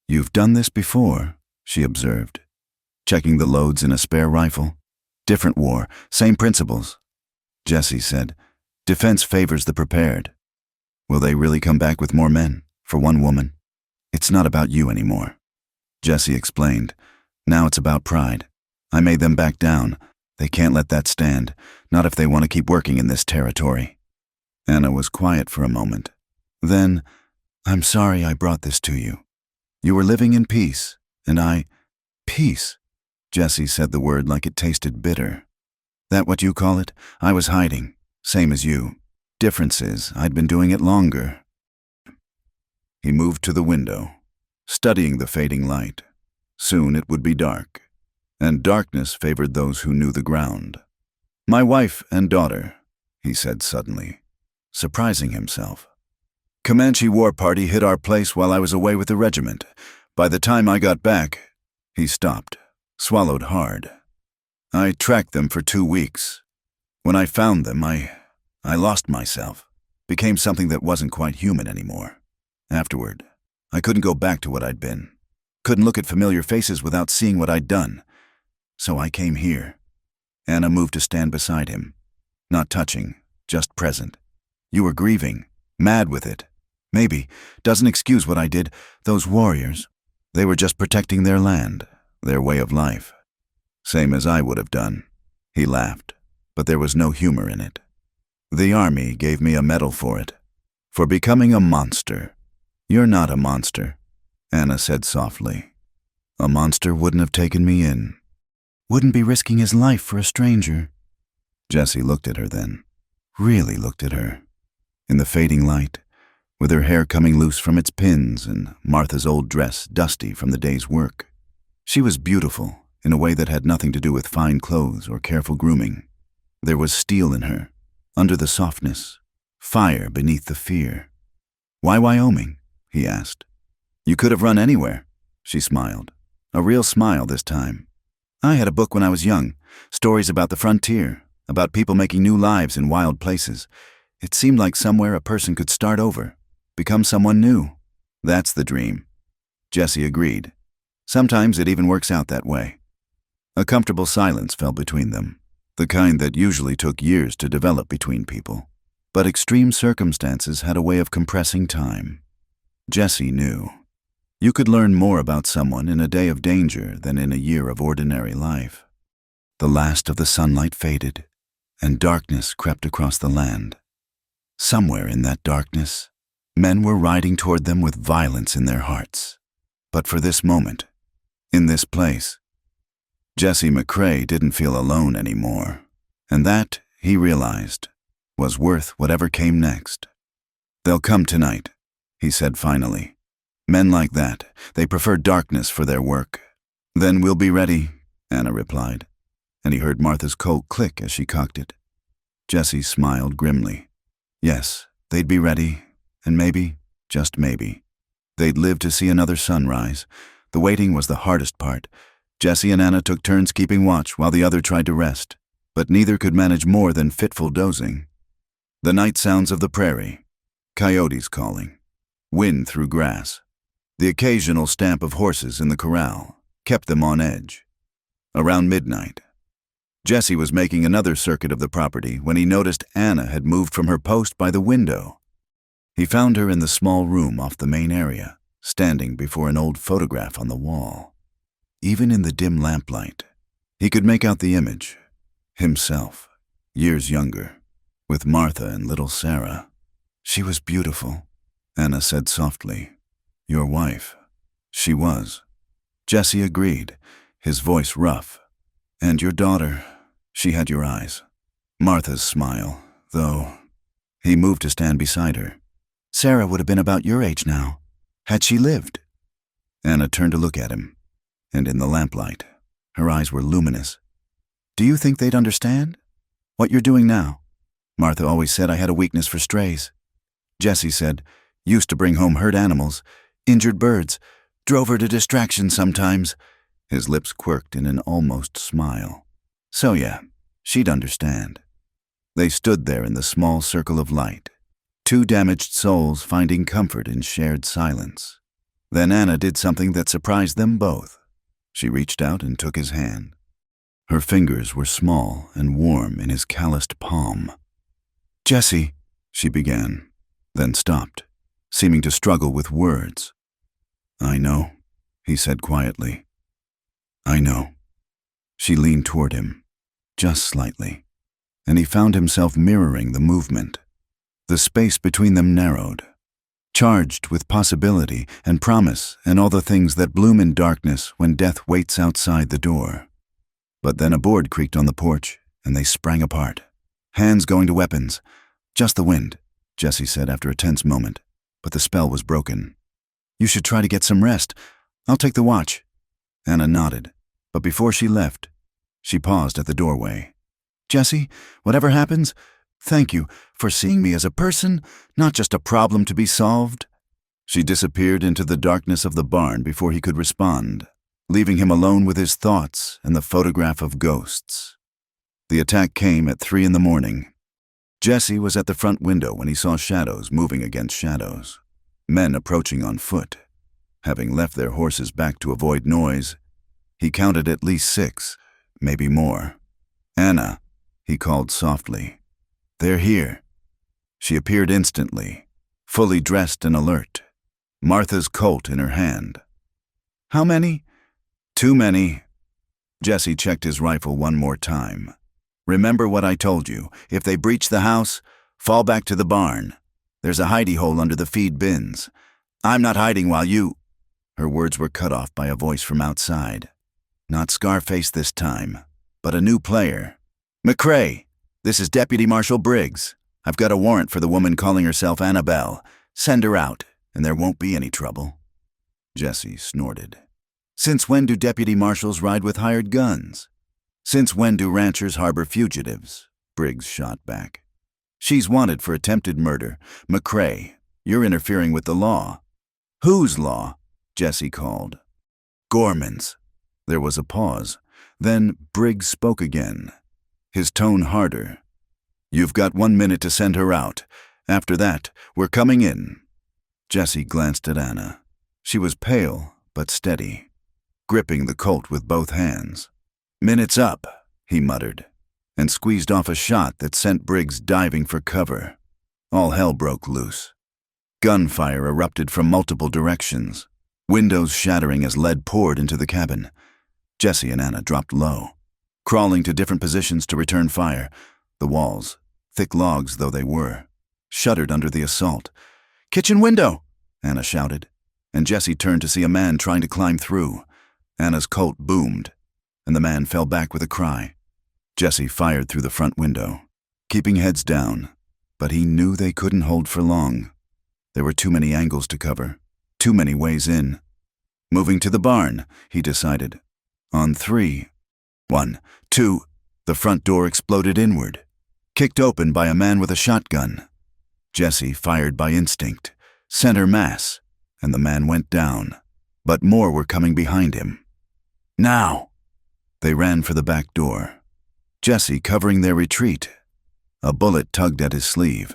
You've done this before, she observed, checking the loads in a spare rifle. Different war, same principles. Jesse said, defense favors the prepared. Will they really come back with more men, for one woman? It's not about you anymore. Jesse explained, now it's about pride. I made them back down. They can't let that stand, not if they want to keep working in this territory. Anna was quiet for a moment. Then, I'm sorry I brought this to you. You were living in peace, and peace. Jesse said the word like it tasted bitter. That what you call it? I was hiding, same as you. Difference is, I'd been doing it longer. He moved to the window, studying the fading light. Soon it would be dark, and darkness favored those who knew the ground. My wife and daughter, he said suddenly, surprising himself. Comanche war party hit our place while I was away with the regiment. By the time I got back, he stopped, swallowed hard. I tracked them for 2 weeks. When I found them, I lost myself, became something that wasn't quite human anymore. Afterward, I couldn't go back to what I'd been. Couldn't look at familiar faces without seeing what I'd done. So I came here. Anna moved to stand beside him. Not touching, just present. You were grieving, mad with it. Maybe, doesn't excuse what I did. Those warriors, they were just protecting their land, their way of life. Same as I would have done. He laughed, but there was no humor in it. The army gave me a medal for it. For becoming a monster. You're not a monster, Anna said softly. A monster wouldn't have taken me in. Wouldn't be risking his life for a stranger. Jessie looked at her then. Really looked at her. In the fading light, with her hair coming loose from its pins and Martha's old dress dusty from the day's work. She was beautiful in a way that had nothing to do with fine clothes or careful grooming. There was steel in her, under the softness, fire beneath the fear. Why Wyoming? He asked. You could have run anywhere, she smiled. A real smile this time. I had a book when I was young, stories about the frontier, about people making new lives in wild places. It seemed like somewhere a person could start over, become someone new. That's the dream. Jessie agreed. Sometimes it even works out that way. A comfortable silence fell between them, the kind that usually took years to develop between people. But extreme circumstances had a way of compressing time. Jessie knew. You could learn more about someone in a day of danger than in a year of ordinary life. The last of the sunlight faded, and darkness crept across the land. Somewhere in that darkness, men were riding toward them with violence in their hearts. But for this moment, in this place, Jessie McCrae didn't feel alone anymore, and that, he realized, was worth whatever came next. They'll come tonight, he said finally. Men like that, they prefer darkness for their work. Then we'll be ready, Anna replied, and he heard Martha's Colt click as she cocked it. Jessie smiled grimly. Yes, they'd be ready, and maybe, just maybe, they'd live to see another sunrise. The waiting was the hardest part. Jessie and Anna took turns keeping watch while the other tried to rest, but neither could manage more than fitful dozing. The night sounds of the prairie, coyotes calling, wind through grass, the occasional stamp of horses in the corral kept them on edge. Around midnight, Jessie was making another circuit of the property when he noticed Anna had moved from her post by the window. He found her in the small room off the main area, standing before an old photograph on the wall. Even in the dim lamplight, he could make out the image. Himself, years younger, with Martha and little Sarah. She was beautiful, Anna said softly. Your wife. She was. Jessie agreed, his voice rough. And your daughter, she had your eyes. Martha's smile, though. He moved to stand beside her. Sarah would have been about your age now, had she lived. Anna turned to look at him, and in the lamplight, her eyes were luminous. Do you think they'd understand? What you're doing now? Martha always said I had a weakness for strays. Jessie said, used to bring home hurt animals, injured birds, drove her to distraction sometimes. His lips quirked in an almost smile. So yeah, she'd understand. They stood there in the small circle of light, two damaged souls finding comfort in shared silence. Then Anna did something that surprised them both. She reached out and took his hand. Her fingers were small and warm in his calloused palm. Jessie, she began, then stopped, seeming to struggle with words. I know, he said quietly. I know. She leaned toward him, just slightly, and he found himself mirroring the movement. The space between them narrowed, charged with possibility and promise and all the things that bloom in darkness when death waits outside the door. But then a board creaked on the porch, and they sprang apart, hands going to weapons. Just the wind, Jessie said after a tense moment, but the spell was broken. You should try to get some rest. I'll take the watch. Anna nodded, but before she left, she paused at the doorway. Jessie, whatever happens, thank you for seeing me as a person, not just a problem to be solved. She disappeared into the darkness of the barn before he could respond, leaving him alone with his thoughts and the photograph of ghosts. The attack came at 3 a.m. Jessie was at the front window when he saw shadows moving against shadows, men approaching on foot, Having left their horses back to avoid noise, he counted at least 6, maybe more. "Anna," he called softly. "They're here." She appeared instantly, fully dressed and alert, Martha's Colt in her hand. "How many?" "Too many." Jesse checked his rifle one more time. "Remember what I told you. If they breach the house, fall back to the barn. There's a hidey hole under the feed bins. I'm not hiding while you—" Her words were cut off by a voice from outside. Not Scarface this time, but a new player. "McCrae, this is Deputy Marshal Briggs. I've got a warrant for the woman calling herself Annabelle. Send her out, and there won't be any trouble." Jesse snorted. "Since when do deputy marshals ride with hired guns? Since when do ranchers harbor fugitives?" Briggs shot back. "She's wanted for attempted murder. McCrae, you're interfering with the law." "Whose law?" Jesse called. "Gorman's." There was a pause. Then Briggs spoke again, his tone harder. "You've got 1 minute to send her out. After that, we're coming in." Jesse glanced at Anna. She was pale, but steady, gripping the Colt with both hands. "Minute's up," he muttered, and squeezed off a shot that sent Briggs diving for cover. All hell broke loose. Gunfire erupted from multiple directions, windows shattering as lead poured into the cabin. Jesse and Anna dropped low, crawling to different positions to return fire. The walls, thick logs though they were, shuddered under the assault. "Kitchen window!" Anna shouted, and Jesse turned to see a man trying to climb through. Anna's Colt boomed, and the man fell back with a cry. Jesse fired through the front window, keeping heads down, but he knew they couldn't hold for long. There were too many angles to cover, too many ways in. Moving to the barn, he decided. On 3. 1, 2, the front door exploded inward, kicked open by a man with a shotgun. Jesse fired by instinct, center mass, and the man went down, but more were coming behind him. "Now!" They ran for the back door, Jesse covering their retreat. A bullet tugged at his sleeve.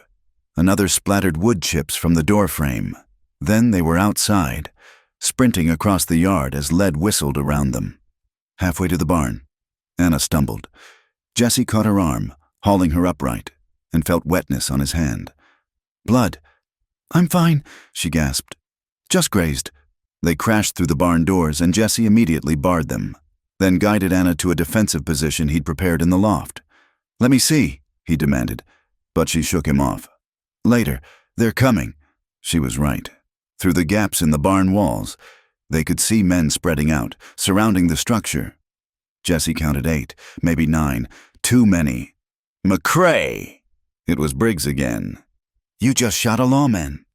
Another splattered wood chips from the door frame. Then they were outside, sprinting across the yard as lead whistled around them. Halfway to the barn, Anna stumbled. Jesse caught her arm, hauling her upright, and felt wetness on his hand. "Blood." "I'm fine," she gasped. "Just grazed." They crashed through the barn doors, and Jesse immediately barred them, then guided Anna to a defensive position he'd prepared in the loft. "Let me see," he demanded, but she shook him off. "Later. They're coming." She was right. Through the gaps in the barn walls, they could see men spreading out, surrounding the structure. Jesse counted 8, maybe 9, too many. "McCrae!" It was Briggs again. "You just shot a lawman."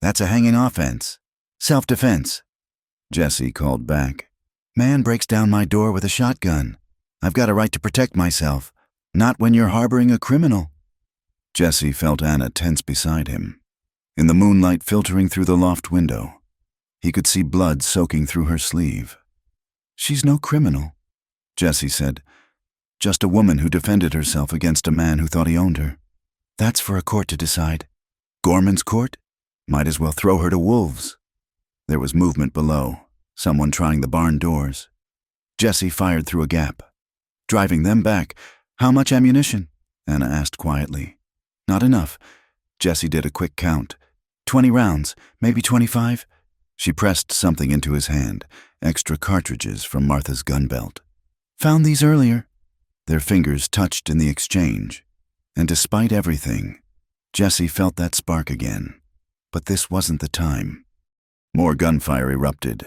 "That's a hanging offense. Self-defense." Jesse called back. "Man breaks down my door with a shotgun. I've got a right to protect myself, not when you're harboring a criminal." Jesse felt Anna tense beside him. In the moonlight filtering through the loft window, he could see blood soaking through her sleeve. "She's no criminal," Jesse said. "Just a woman who defended herself against a man who thought he owned her. That's for a court to decide. Gorman's court? Might as well throw her to wolves." There was movement below, someone trying the barn doors. Jesse fired through a gap, driving them back. "How much ammunition?" Anna asked quietly. "Not enough." Jesse did a quick count. 20 rounds, maybe 25. She pressed something into his hand, extra cartridges from Martha's gun belt. "Found these earlier." Their fingers touched in the exchange, and despite everything, Jesse felt that spark again. But this wasn't the time. More gunfire erupted,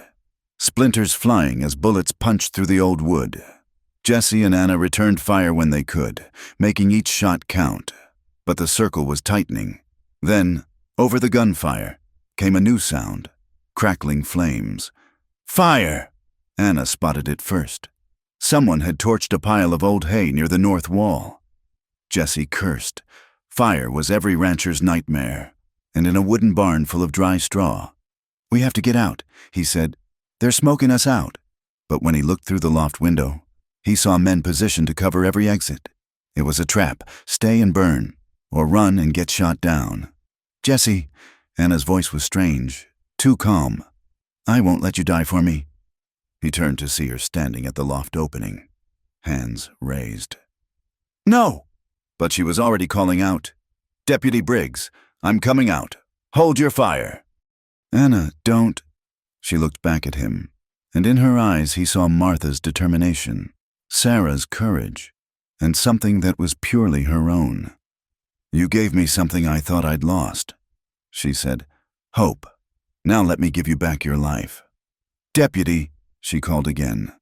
splinters flying as bullets punched through the old wood. Jesse and Anna returned fire when they could, making each shot count, but the circle was tightening. Then, over the gunfire, came a new sound, crackling flames. "Fire!" Anna spotted it first. Someone had torched a pile of old hay near the north wall. Jesse cursed. Fire was every rancher's nightmare, and in a wooden barn full of dry straw. "We have to get out," he said. "They're smoking us out." But when he looked through the loft window, he saw men positioned to cover every exit. It was a trap. Stay and burn, or run and get shot down. "Jesse," Anna's voice was strange, too calm. I won't let you die for me." He turned to see her standing at the loft opening, hands raised. "No!" But she was already calling out, "Deputy Briggs, I'm coming out. Hold your fire." "Anna, don't." She looked back at him, and in her eyes he saw Martha's determination, Sarah's courage, and something that was purely her own. "You gave me something I thought I'd lost," she said. "Hope. Now let me give you back your life." "Deputy," she called again.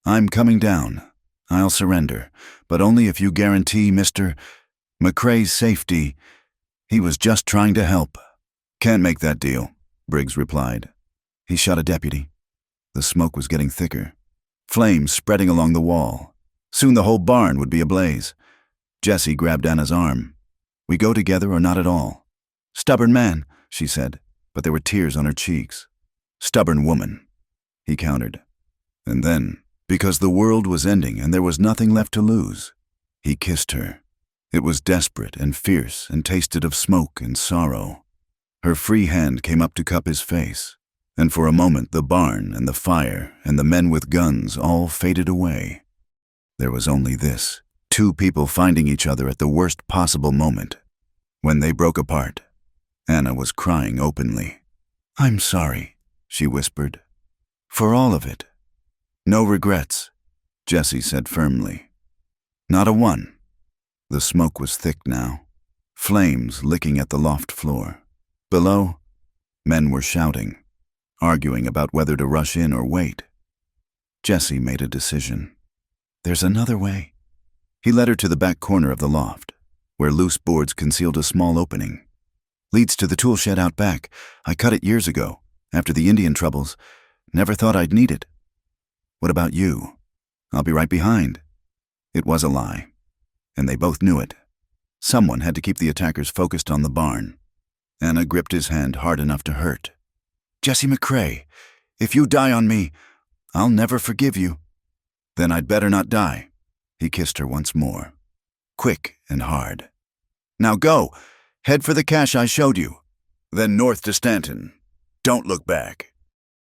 "I'm coming down. I'll surrender, but only if you guarantee Mr. McCrae's safety. He was just trying to help." "Can't make that deal," Briggs replied. He shot a deputy. The smoke was getting thicker, flames spreading along the wall. Soon the whole barn would be ablaze. Jessie grabbed Anna's arm. "We go together or not at all." "Stubborn man," she said, but there were tears on her cheeks. "Stubborn woman," he countered. And then, because the world was ending and there was nothing left to lose, he kissed her. It was desperate and fierce and tasted of smoke and sorrow. Her free hand came up to cup his face, and for a moment the barn and the fire and the men with guns all faded away. There was only this, two people finding each other at the worst possible moment. When they broke apart, Anna was crying openly. "I'm sorry," she whispered. "For all of it." "No regrets," Jessie said firmly. "Not a one." The smoke was thick now, flames licking at the loft floor. Below, men were shouting, arguing about whether to rush in or wait. Jessie made a decision. "There's another way." He led her to the back corner of the loft, where loose boards concealed a small opening. "Leads to the tool shed out back. I cut it years ago, after the Indian troubles. Never thought I'd need it." "What about you?" "I'll be right behind." It was a lie, and they both knew it. Someone had to keep the attackers focused on the barn. Anna gripped his hand hard enough to hurt. "Jesse McCrae, if you die on me, I'll never forgive you." "Then I'd better not die." He kissed her once more, quick and hard. "Now go. Head for the cache I showed you. Then north to Stanton. Don't look back."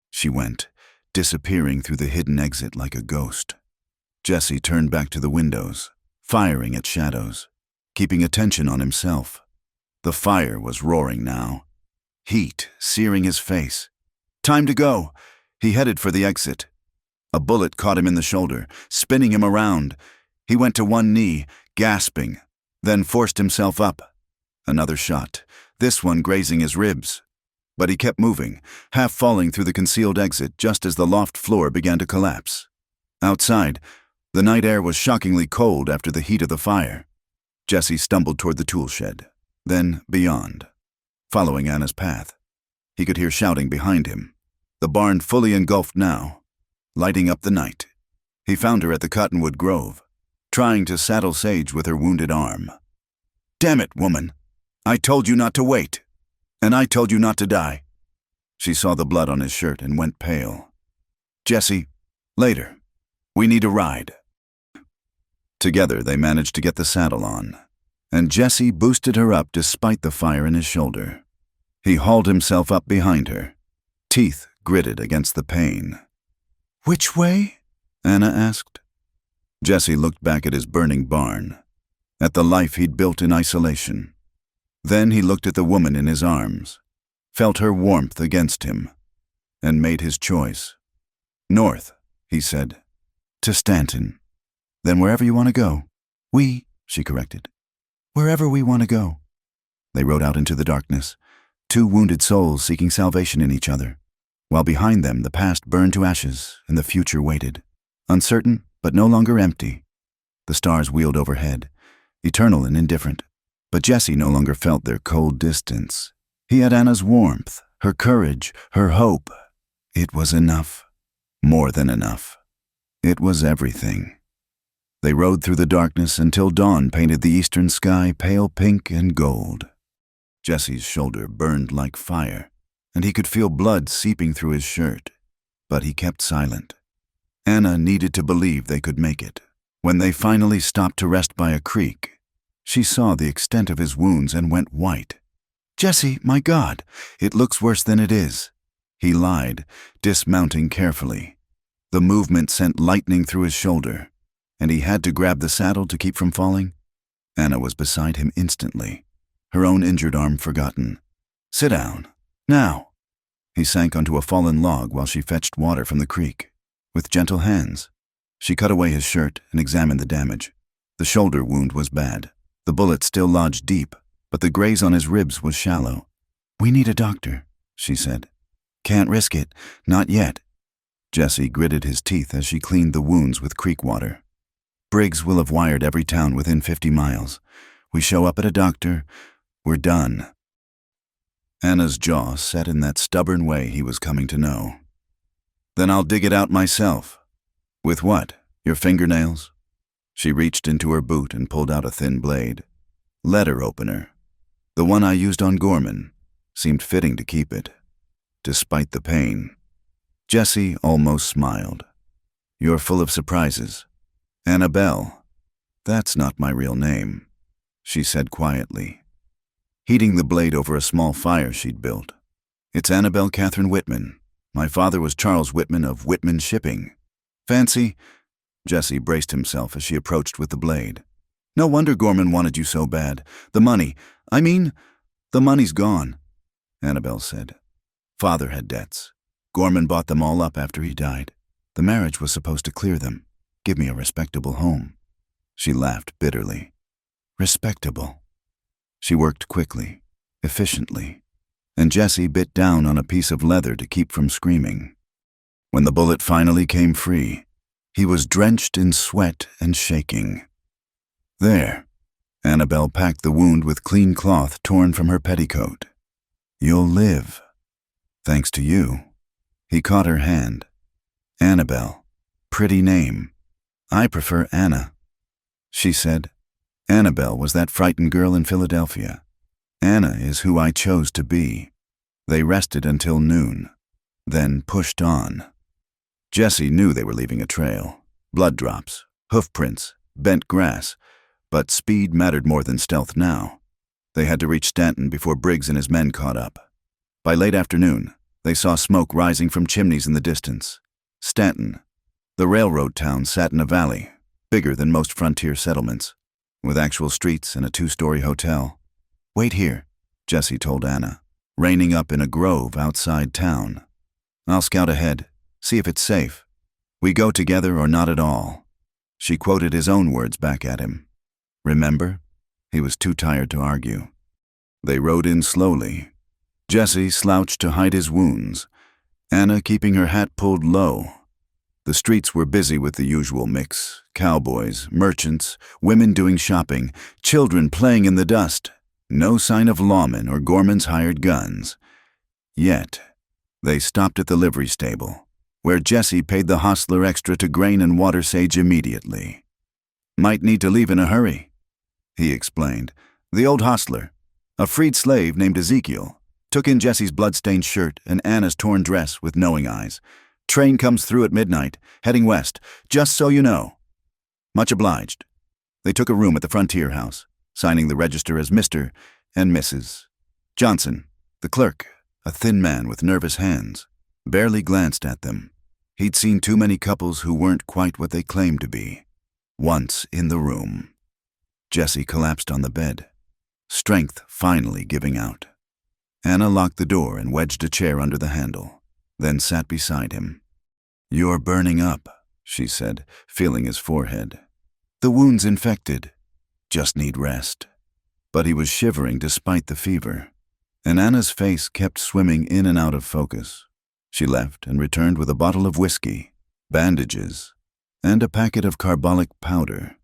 She went, disappearing through the hidden exit like a ghost. Jesse turned back to the windows, firing at shadows, keeping attention on himself. The fire was roaring now, heat searing his face. Time to go. He headed for the exit. A bullet caught him in the shoulder, spinning him around. He went to one knee, gasping, then forced himself up. Another shot, this one grazing his ribs. But he kept moving, half falling through the concealed exit just as the loft floor began to collapse. Outside, the night air was shockingly cold after the heat of the fire. Jesse stumbled toward the tool shed, then beyond, following Anna's path. He could hear shouting behind him, the barn fully engulfed now, lighting up the night. He found her at the cottonwood grove, trying to saddle Sage with her wounded arm. "Damn it, woman. I told you not to wait. And I told you not to die." She saw the blood on his shirt and went pale. "Jesse, later. We need a ride." Together they managed to get the saddle on, and Jesse boosted her up despite the fire in his shoulder. He hauled himself up behind her, teeth gritted against the pain. "Which way?" Anna asked. Jesse looked back at his burning barn, at the life he'd built in isolation. Then he looked at the woman in his arms, felt her warmth against him, and made his choice. "North," he said, "to Stanton. Then wherever you want to go." She corrected. "Wherever we want to go." They rode out into the darkness, two wounded souls seeking salvation in each other, while behind them the past burned to ashes and the future waited, uncertain but no longer empty. The stars wheeled overhead, eternal and indifferent, but Jesse no longer felt their cold distance. He had Anna's warmth, her courage, her hope. It was enough. More than enough. It was everything. They rode through the darkness until dawn painted the eastern sky pale pink and gold. Jesse's shoulder burned like fire, and he could feel blood seeping through his shirt, but he kept silent. Anna needed to believe they could make it. When they finally stopped to rest by a creek, she saw the extent of his wounds and went white. "Jesse, my God, it looks worse than it is." He lied, dismounting carefully. The movement sent lightning through his shoulder, and he had to grab the saddle to keep from falling. Anna was beside him instantly, her own injured arm forgotten. "Sit down. Now." He sank onto a fallen log while she fetched water from the creek. With gentle hands, she cut away his shirt and examined the damage. The shoulder wound was bad. The bullet still lodged deep, but the graze on his ribs was shallow. "We need a doctor," she said. "Can't risk it. Not yet." Jesse gritted his teeth as she cleaned the wounds with creek water. "Briggs will have wired every town within 50 miles. We show up at a doctor, we're done." Anna's jaw set in that stubborn way he was coming to know. "Then I'll dig it out myself." "With what? Your fingernails?" She reached into her boot and pulled out a thin blade. "Letter opener. The one I used on Gorman. Seemed fitting to keep it, despite the pain." Jesse almost smiled. "You're full of surprises. Annabelle. That's not my real name," she said quietly, heating the blade over a small fire she'd built. "It's Annabelle Catherine Whitman. My father was Charles Whitman of Whitman Shipping. Fancy?" Jesse braced himself as she approached with the blade. "No wonder Gorman wanted you so bad. The money. The money's gone," Annabelle said. "Father had debts. Gorman bought them all up after he died. The marriage was supposed to clear them, give me a respectable home." She laughed bitterly. "Respectable." She worked quickly, efficiently, and Jesse bit down on a piece of leather to keep from screaming. When the bullet finally came free, he was drenched in sweat and shaking. "There." Annabelle packed the wound with clean cloth torn from her petticoat. "You'll live. Thanks to you." He caught her hand. "Annabelle. Pretty name. I prefer Anna," she said. "Annabelle was that frightened girl in Philadelphia. Anna is who I chose to be." They rested until noon, then pushed on. Jesse knew they were leaving a trail. Blood drops, hoof prints, bent grass, but speed mattered more than stealth now. They had to reach Stanton before Briggs and his men caught up. By late afternoon, they saw smoke rising from chimneys in the distance. Stanton, the railroad town, sat in a valley, bigger than most frontier settlements, with actual streets and a 2-story hotel. "Wait here," Jesse told Anna, reining up in a grove outside town. "I'll scout ahead, see if it's safe. We go together or not at all." She quoted his own words back at him. "Remember?" He was too tired to argue. They rode in slowly. Jesse slouched to hide his wounds, Anna keeping her hat pulled low. The streets were busy with the usual mix: cowboys, merchants, women doing shopping, children playing in the dust. No sign of lawmen or Gorman's hired guns. Yet, they stopped at the livery stable, where Jesse paid the hostler extra to grain and water sage immediately. "Might need to leave in a hurry," he explained. "The old hostler, a freed slave named Ezekiel, took in Jesse's blood-stained shirt and Anna's torn dress with knowing eyes. Train comes through at midnight, heading west, just so you know." "Much obliged." They took a room at the Frontier House, signing the register as Mr. and Mrs. Johnson. The clerk, a thin man with nervous hands, barely glanced at them. He'd seen too many couples who weren't quite what they claimed to be. Once in the room, Jesse collapsed on the bed, strength finally giving out. Anna locked the door and wedged a chair under the handle, then sat beside him. "You're burning up," she said, feeling his forehead. "The wound's infected. Just need rest." But he was shivering despite the fever, and Anna's face kept swimming in and out of focus. She left and returned with a bottle of whiskey, bandages, and a packet of carbolic powder.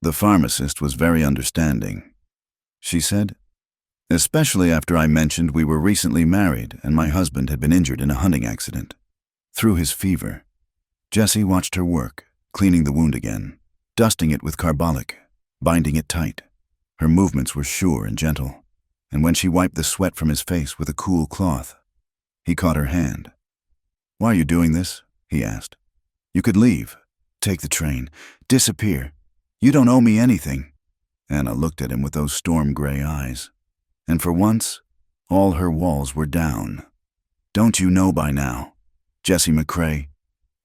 The pharmacist was very understanding. She said, "Especially after I mentioned we were recently married and my husband had been injured in a hunting accident." Through his fever, Jesse watched her work, cleaning the wound again, dusting it with carbolic, binding it tight. Her movements were sure and gentle, and when she wiped the sweat from his face with a cool cloth, he caught her hand. "Why are you doing this?" he asked. "You could leave, take the train, disappear. You don't owe me anything." Anna looked at him with those storm-gray eyes, and for once, all her walls were down. Don't you know by now? Jesse McCrae,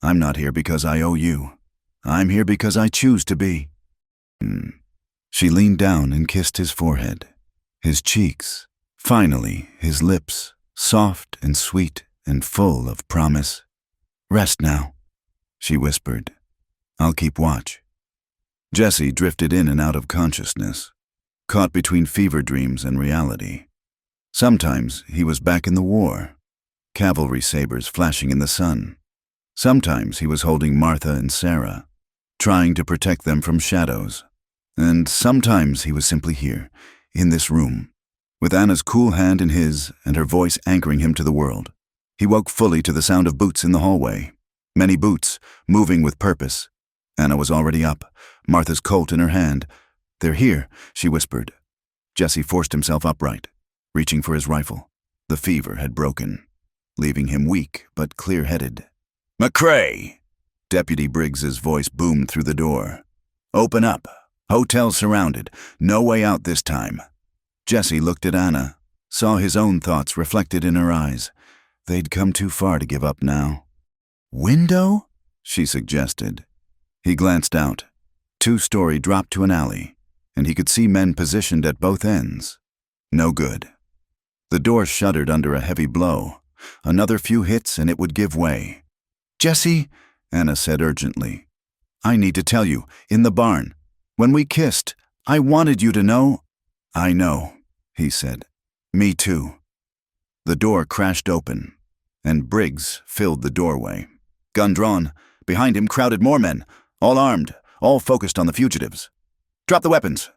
I'm not here because I owe you. I'm here because I choose to be. She leaned down and kissed his forehead, his cheeks, finally his lips, soft and sweet and full of promise. Rest now, she whispered. I'll keep watch. Jesse drifted in and out of consciousness, caught between fever dreams and reality. Sometimes he was back in the war, cavalry sabers flashing in the sun. Sometimes he was holding Martha and Sarah, trying to protect them from shadows. And sometimes he was simply here, in this room, with Anna's cool hand in his and her voice anchoring him to the world. He woke fully to the sound of boots in the hallway, many boots, moving with purpose. Anna was already up, Martha's Colt in her hand. They're here, she whispered. Jesse forced himself upright, reaching for his rifle. The fever had broken, leaving him weak but clear-headed. McCrae! Deputy Briggs's voice boomed through the door. Open up. Hotel surrounded. No way out this time. Jesse looked at Anna, saw his own thoughts reflected in her eyes. They'd come too far to give up now. Window? She suggested. He glanced out. Two-story dropped to an alley, and he could see men positioned at both ends. No good. The door shuddered under a heavy blow. Another few hits and it would give way. Jesse, Anna said urgently, I need to tell you, in the barn. When we kissed, I wanted you to know. I know, he said. Me too. The door crashed open, and Briggs filled the doorway. Gun drawn. Behind him crowded more men, all armed, all focused on the fugitives. Drop the weapons,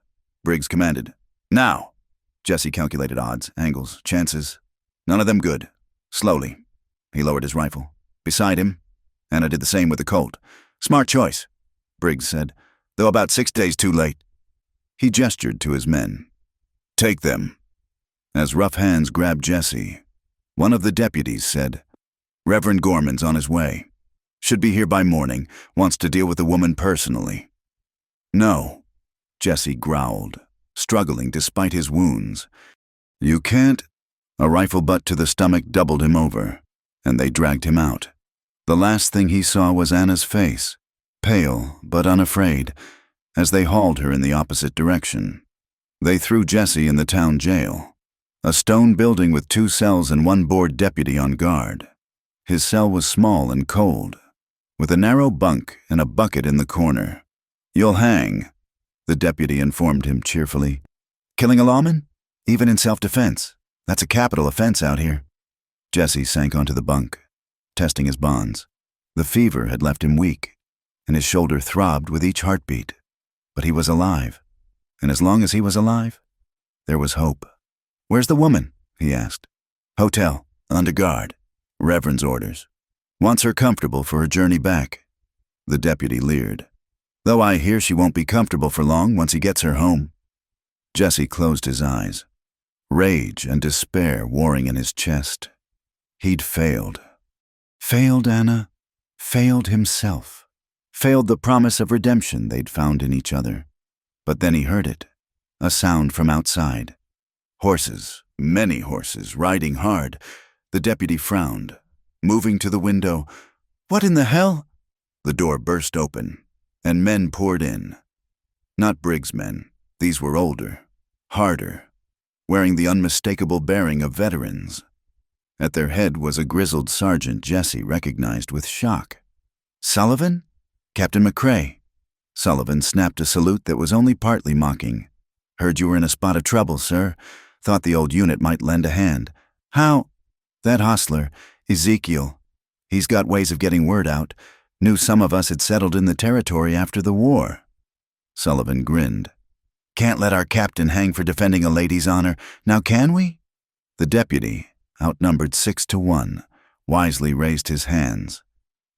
Briggs commanded. Now. Jesse calculated odds, angles, chances. None of them good. Slowly. He lowered his rifle. Beside him, Anna did the same with the Colt. Smart choice, Briggs said, though about 6 days too late. He gestured to his men. Take them. As rough hands grabbed Jesse, one of the deputies said, Reverend Gorman's on his way. Should be here by morning, wants to deal with the woman personally. No, Jesse growled, struggling despite his wounds. You can't. A rifle butt to the stomach doubled him over, and they dragged him out. The last thing he saw was Anna's face, pale but unafraid, as they hauled her in the opposite direction. They threw Jesse in the town jail, a stone building with 2 cells and 1 board deputy on guard. His cell was small and cold, with a narrow bunk and a bucket in the corner. You'll hang, the deputy informed him cheerfully. Killing a lawman? Even in self-defense. That's a capital offense out here. Jesse sank onto the bunk, testing his bonds. The fever had left him weak, and his shoulder throbbed with each heartbeat. But he was alive, and as long as he was alive, there was hope. Where's the woman? He asked. Hotel, under guard. Reverend's orders. Wants her comfortable for her journey back. The deputy leered. Though I hear she won't be comfortable for long once he gets her home. Jesse closed his eyes, rage and despair warring in his chest. He'd failed. Failed Anna, failed himself, failed the promise of redemption they'd found in each other. But then he heard it, a sound from outside. Horses, many horses, riding hard. The deputy frowned, moving to the window. What in the hell? The door burst open, and men poured in. Not Briggs' men. These were older, harder, wearing the unmistakable bearing of veterans. At their head was a grizzled sergeant Jesse recognized with shock. Sullivan? Captain McCrae. Sullivan snapped a salute that was only partly mocking. Heard you were in a spot of trouble, sir. Thought the old unit might lend a hand. How? That hostler, Ezekiel. He's got ways of getting word out. Knew some of us had settled in the territory after the war. Sullivan grinned. Can't let our captain hang for defending a lady's honor, now can we? The deputy, outnumbered 6 to 1, wisely raised his hands.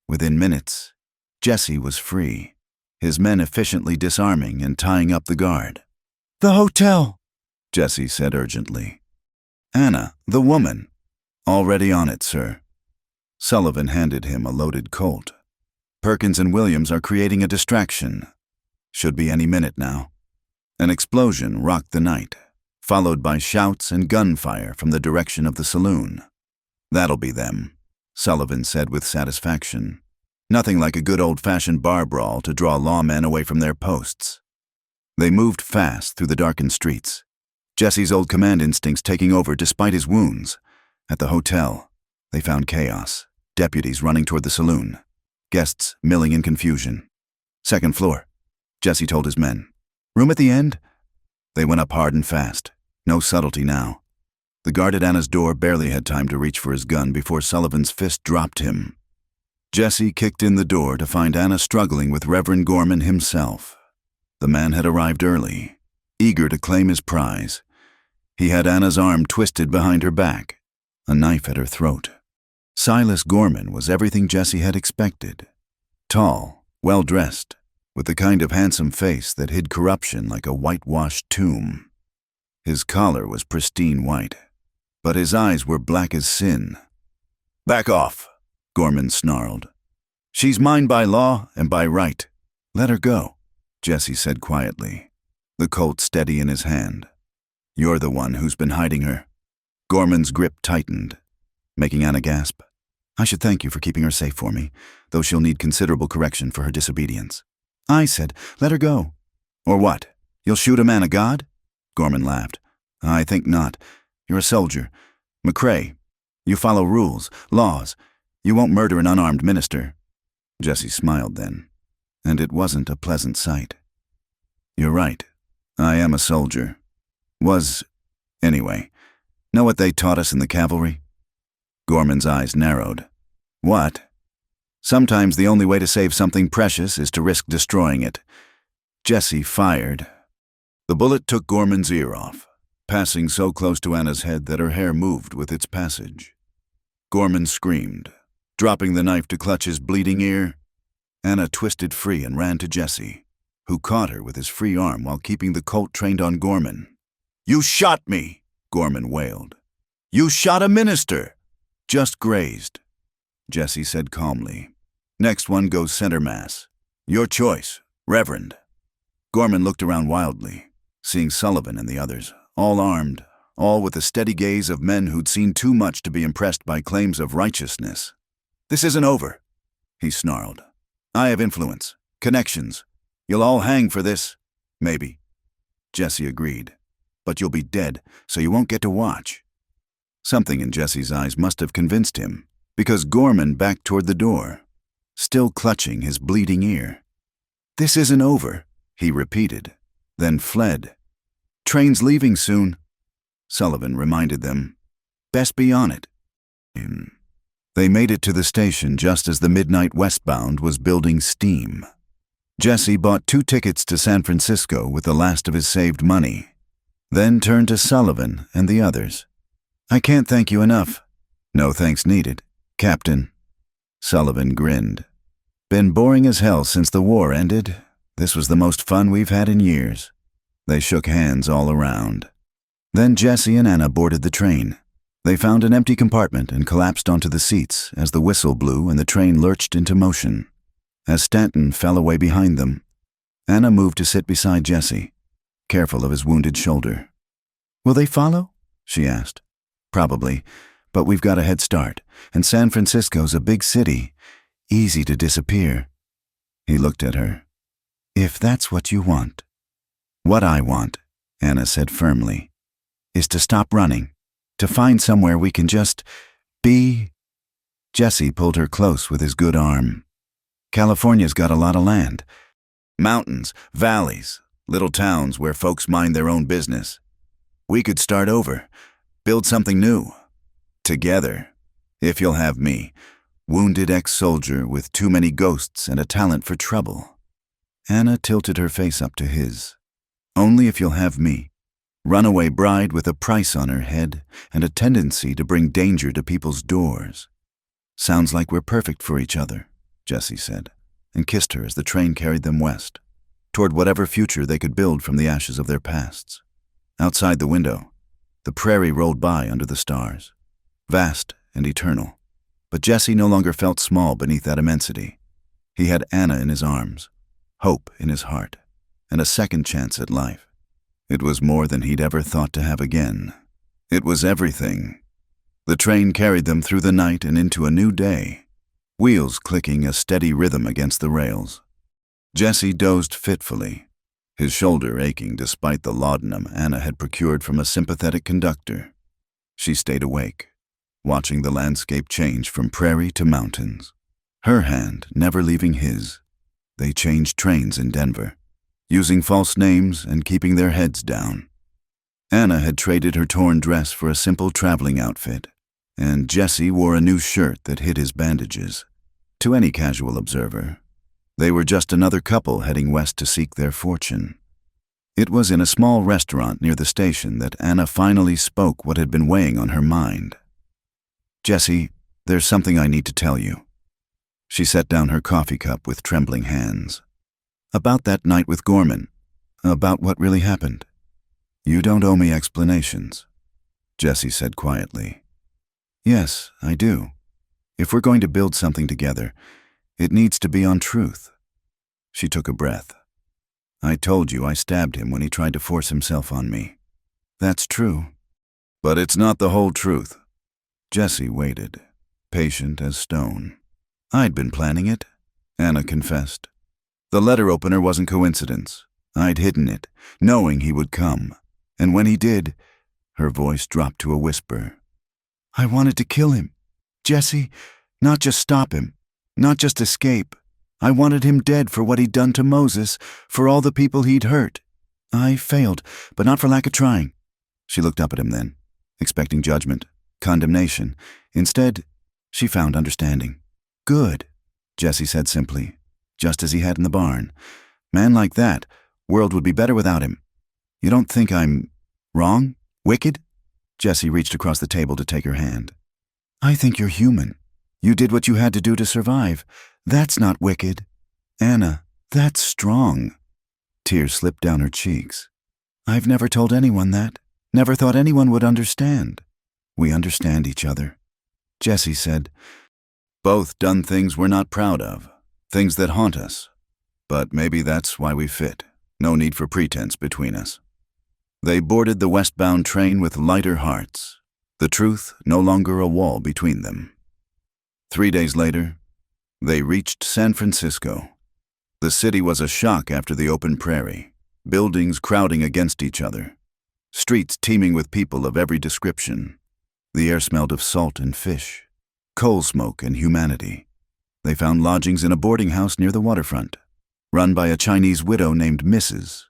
Within minutes, Jesse was free, his men efficiently disarming and tying up the guard. The hotel, Jesse said urgently. Anna, the woman. Already on it, sir. Sullivan handed him a loaded Colt. Perkins and Williams are creating a distraction. Should be any minute now. An explosion rocked the night, followed by shouts and gunfire from the direction of the saloon. "That'll be them," Sullivan said with satisfaction. Nothing like a good old-fashioned bar brawl to draw lawmen away from their posts. They moved fast through the darkened streets, Jesse's old command instincts taking over despite his wounds. At the hotel, they found chaos. Deputies running toward the saloon. Guests milling in confusion. "Second floor," Jesse told his men. "Room at the end?" They went up hard and fast. No subtlety now. The guard at Anna's door barely had time to reach for his gun before Sullivan's fist dropped him. Jesse kicked in the door to find Anna struggling with Reverend Gorman himself. The man had arrived early, eager to claim his prize. He had Anna's arm twisted behind her back, a knife at her throat. Silas Gorman was everything Jesse had expected. Tall, well-dressed, with the kind of handsome face that hid corruption like a whitewashed tomb. His collar was pristine white, but his eyes were black as sin. "Back off," Gorman snarled. "She's mine by law and by right. Let her go," Jesse said quietly, the Colt steady in his hand. "You're the one who's been hiding her." Gorman's grip tightened, making Anna gasp. "I should thank you for keeping her safe for me, though she'll need considerable correction for her disobedience." "I said, let her go." "Or what? You'll shoot a man of God?" Gorman laughed. "I think not. You're a soldier. McCrae, you follow rules, laws. You won't murder an unarmed minister." Jesse smiled then, and it wasn't a pleasant sight. "You're right. I am a soldier. Was, anyway. Know what they taught us in the cavalry?" Gorman's eyes narrowed. "What?" "Sometimes the only way to save something precious is to risk destroying it." Jesse fired. The bullet took Gorman's ear off, passing so close to Anna's head that her hair moved with its passage. Gorman screamed, dropping the knife to clutch his bleeding ear. Anna twisted free and ran to Jesse, who caught her with his free arm while keeping the Colt trained on Gorman. "You shot me," Gorman wailed. "You shot a minister." "Just grazed," Jesse said calmly. "Next one goes center mass. Your choice, Reverend." Gorman looked around wildly, seeing Sullivan and the others, all armed, all with the steady gaze of men who'd seen too much to be impressed by claims of righteousness. "This isn't over," he snarled. "I have influence, connections. You'll all hang for this." "Maybe," Jesse agreed. "But you'll be dead, so you won't get to watch." Something in Jesse's eyes must have convinced him, because Gorman backed toward the door, still clutching his bleeding ear. "This isn't over," he repeated, then fled. "Train's leaving soon," Sullivan reminded them. "Best be on it." They made it to the station just as the midnight westbound was building steam. Jesse bought 2 tickets to San Francisco with the last of his saved money, then turned to Sullivan and the others. "I can't thank you enough." "No thanks needed, Captain." Sullivan grinned. "Been boring as hell since the war ended. This was the most fun we've had in years." They shook hands all around. Then Jesse and Anna boarded the train. They found an empty compartment and collapsed onto the seats as the whistle blew and the train lurched into motion. As Stanton fell away behind them, Anna moved to sit beside Jesse, careful of his wounded shoulder. "Will they follow?" she asked. "Probably, but we've got a head start, and San Francisco's a big city, easy to disappear." He looked at her. "If that's what you want." "What I want," Anna said firmly, "is to stop running, to find somewhere we can just be." Jesse pulled her close with his good arm. "California's got a lot of land. Mountains, valleys, little towns where folks mind their own business. We could start over, build something new. Together, if you'll have me, wounded ex-soldier with too many ghosts and a talent for trouble." Anna tilted her face up to his. "Only if you'll have me, runaway bride with a price on her head and a tendency to bring danger to people's doors." "Sounds like we're perfect for each other," Jesse said, and kissed her as the train carried them west, toward whatever future they could build from the ashes of their pasts. Outside the window, the prairie rolled by under the stars, vast and eternal, but Jesse no longer felt small beneath that immensity. He had Anna in his arms, hope in his heart, and a second chance at life. It was more than he'd ever thought to have again. It was everything. The train carried them through the night and into a new day, wheels clicking a steady rhythm against the rails. Jesse dozed fitfully, his shoulder aching despite the laudanum Anna had procured from a sympathetic conductor. She stayed awake, watching the landscape change from prairie to mountains, her hand never leaving his. They changed trains in Denver, using false names and keeping their heads down. Anna had traded her torn dress for a simple traveling outfit, and Jesse wore a new shirt that hid his bandages. To any casual observer, they were just another couple heading west to seek their fortune. It was in a small restaurant near the station that Anna finally spoke what had been weighing on her mind. "Jesse, there's something I need to tell you." She set down her coffee cup with trembling hands. "About that night with Gorman. About what really happened." "You don't owe me explanations," Jesse said quietly. "Yes, I do. If we're going to build something together, it needs to be on truth." She took a breath. "I told you I stabbed him when he tried to force himself on me." "That's true." "But it's not the whole truth." Jesse waited, patient as stone. "I'd been planning it," Anna confessed. "The letter opener wasn't coincidence. I'd hidden it, knowing he would come. And when he did," her voice dropped to a whisper, "I wanted to kill him. Jesse, not just stop him, not just escape. I wanted him dead for what he'd done to Moses, for all the people he'd hurt. I failed, but not for lack of trying." She looked up at him then, expecting judgment, condemnation. Instead, she found understanding. "Good," Jesse said simply, just as he had in the barn. "Man like that, world would be better without him. You don't think I'm wrong? Wicked?" Jesse reached across the table to take her hand. "I think you're human. You did what you had to do to survive. That's not wicked. Anna, that's strong." Tears slipped down her cheeks. "I've never told anyone that. Never thought anyone would understand." "We understand each other," Jesse said. "Both done things we're not proud of, things that haunt us. But maybe that's why we fit. No need for pretense between us." They boarded the westbound train with lighter hearts, the truth no longer a wall between them. 3 days later, they reached San Francisco. The city was a shock after the open prairie, buildings crowding against each other, streets teeming with people of every description. The air smelled of salt and fish, coal smoke and humanity. They found lodgings in a boarding house near the waterfront, run by a Chinese widow named Mrs.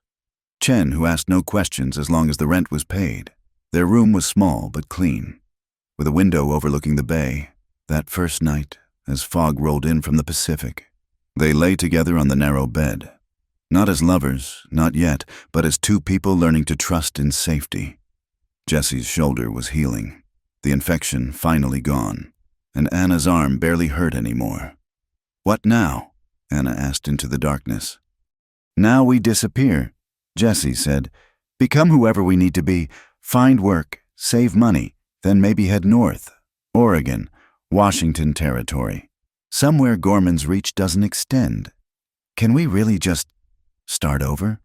Chen, who asked no questions as long as the rent was paid. Their room was small but clean, with a window overlooking the bay. That first night, as fog rolled in from the Pacific, they lay together on the narrow bed. Not as lovers, not yet, but as two people learning to trust in safety. Jesse's shoulder was healing, the infection finally gone, and Anna's arm barely hurt anymore. "What now?" Anna asked into the darkness. "Now we disappear," Jesse said. "Become whoever we need to be, find work, save money, then maybe head north. Oregon, Washington territory. Somewhere Gorman's reach doesn't extend. Can we really just start over?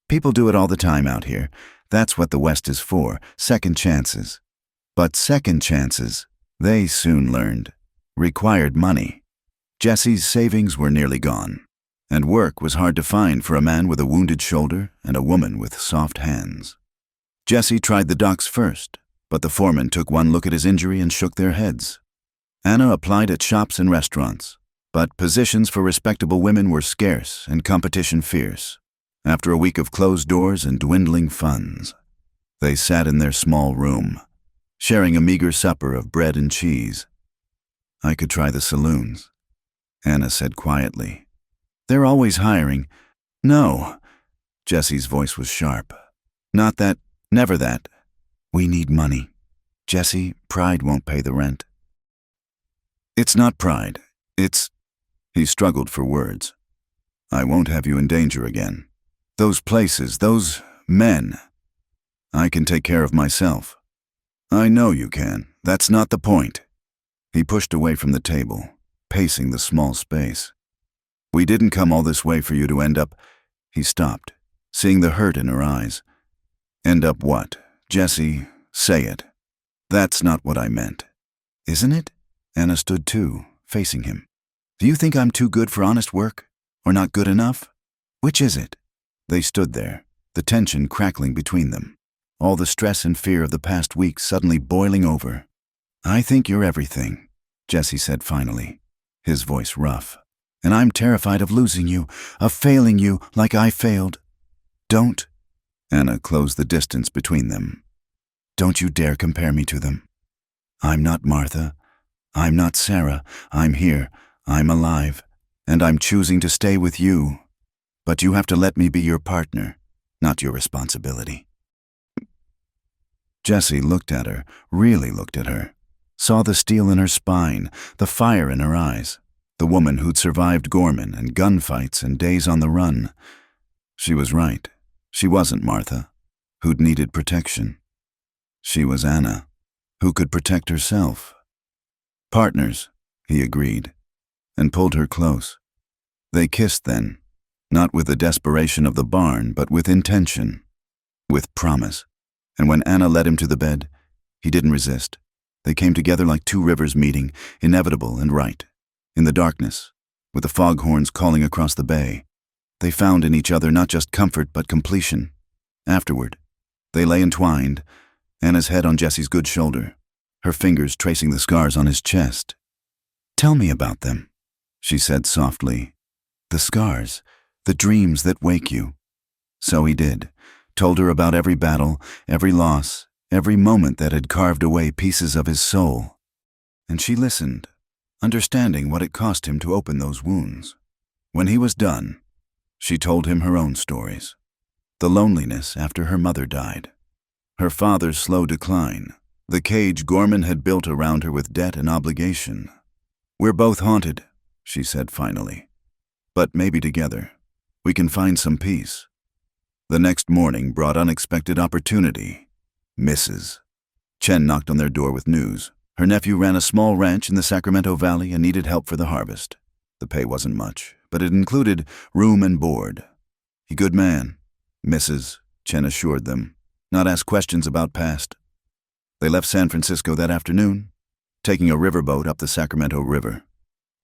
People do it all the time out here. That's what the West is for, second chances. But second chances, they soon learned, required money. Jesse's savings were nearly gone, and work was hard to find for a man with a wounded shoulder and a woman with soft hands. Jesse tried the docks first, but the foreman took one look at his injury and shook their heads. Anna applied at shops and restaurants, but positions for respectable women were scarce and competition fierce. After a week of closed doors and dwindling funds, they sat in their small room, sharing a meager supper of bread and cheese. "I could try the saloons," Anna said quietly. "They're always hiring." "No," Jesse's voice was sharp. "Not that, never that. We need money. Jesse, pride won't pay the rent." "It's not pride. It's—" He struggled for words. "I won't have you in danger again. Those places, those men. I can take care of myself." "I know you can. That's not the point." He pushed away from the table, pacing the small space. "We didn't come all this way for you to end up—" He stopped, seeing the hurt in her eyes. "End up what? Jesse, say it." "That's not what I meant." Isn't it? Anna stood too, facing him. Do you think I'm too good for honest work? Or not good enough? Which is it? They stood there, the tension crackling between them, all the stress and fear of the past week suddenly boiling over. I think you're everything, Jesse said finally, his voice rough. And I'm terrified of losing you, of failing you like I failed. Don't. Anna closed the distance between them. Don't you dare compare me to them. I'm not Martha. I'm not Sarah. I'm here. I'm alive. And I'm choosing to stay with you. But you have to let me be your partner, not your responsibility. Jesse looked at her, really looked at her, saw the steel in her spine, the fire in her eyes, the woman who'd survived Gorman and gunfights and days on the run. She was right. She wasn't Martha, who'd needed protection. She was Anna, who could protect herself. Partners, he agreed, and pulled her close. They kissed then, not with the desperation of the barn, but with intention, with promise. And when Anna led him to the bed, he didn't resist. They came together like two rivers meeting, inevitable and right. In the darkness, with the foghorns calling across the bay, they found in each other not just comfort but completion. Afterward, they lay entwined, Anna's head on Jesse's good shoulder, her fingers tracing the scars on his chest. Tell me about them, she said softly. The scars, the dreams that wake you. So he did, told her about every battle, every loss, every moment that had carved away pieces of his soul. And she listened, understanding what it cost him to open those wounds. When he was done, she told him her own stories. The loneliness after her mother died. Her father's slow decline. The cage Gorman had built around her with debt and obligation. We're both haunted, she said finally. But maybe together, we can find some peace. The next morning brought unexpected opportunity. Mrs. Chen knocked on their door with news. Her nephew ran a small ranch in the Sacramento Valley and needed help for the harvest. The pay wasn't much, but it included room and board. He good man, Mrs. Chen assured them, not ask questions about past. They left San Francisco that afternoon, taking a riverboat up the Sacramento River.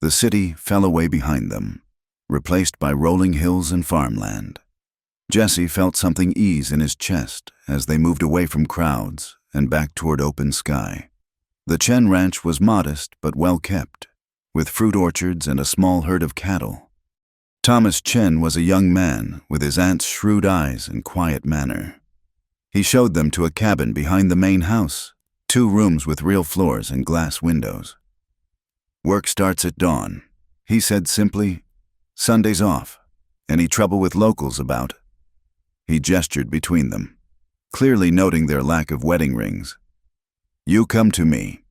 The city fell away behind them, replaced by rolling hills and farmland. Jesse felt something ease in his chest as they moved away from crowds and back toward open sky. The Chen ranch was modest but well kept, with fruit orchards and a small herd of cattle. Thomas Chen was a young man with his aunt's shrewd eyes and quiet manner. He showed them to a cabin behind the main house, 2 rooms with real floors and glass windows. Work starts at dawn, he said simply. Sunday's off. Any trouble with locals about? He gestured between them, clearly noting their lack of wedding rings. You come to me.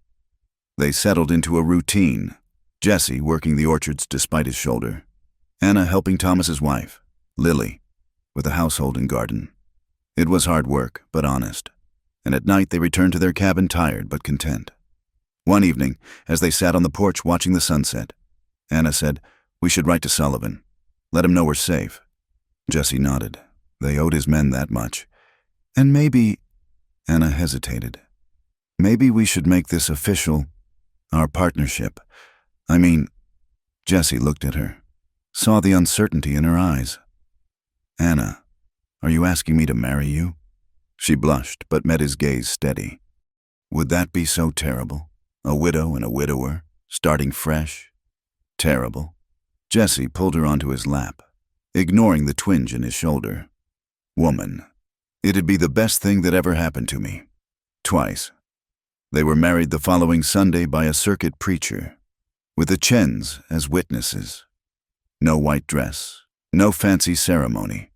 They settled into a routine, Jesse working the orchards despite his shoulder, Anna helping Thomas's wife, Lily, with the household and garden. It was hard work, but honest, and at night they returned to their cabin tired but content. One evening, as they sat on the porch watching the sunset, Anna said, We should write to Sullivan. Let him know we're safe. Jesse nodded. They owed his men that much. And maybe, Anna hesitated, maybe we should make this official, our partnership. Jesse looked at her, saw the uncertainty in her eyes. Anna, are you asking me to marry you? She blushed, but met his gaze steady. Would that be so terrible? A widow and a widower, starting fresh? Terrible. Jesse pulled her onto his lap, ignoring the twinge in his shoulder. Woman, it'd be the best thing that ever happened to me. Twice. They were married the following Sunday by a circuit preacher, with the Chens as witnesses. No white dress, no fancy ceremony,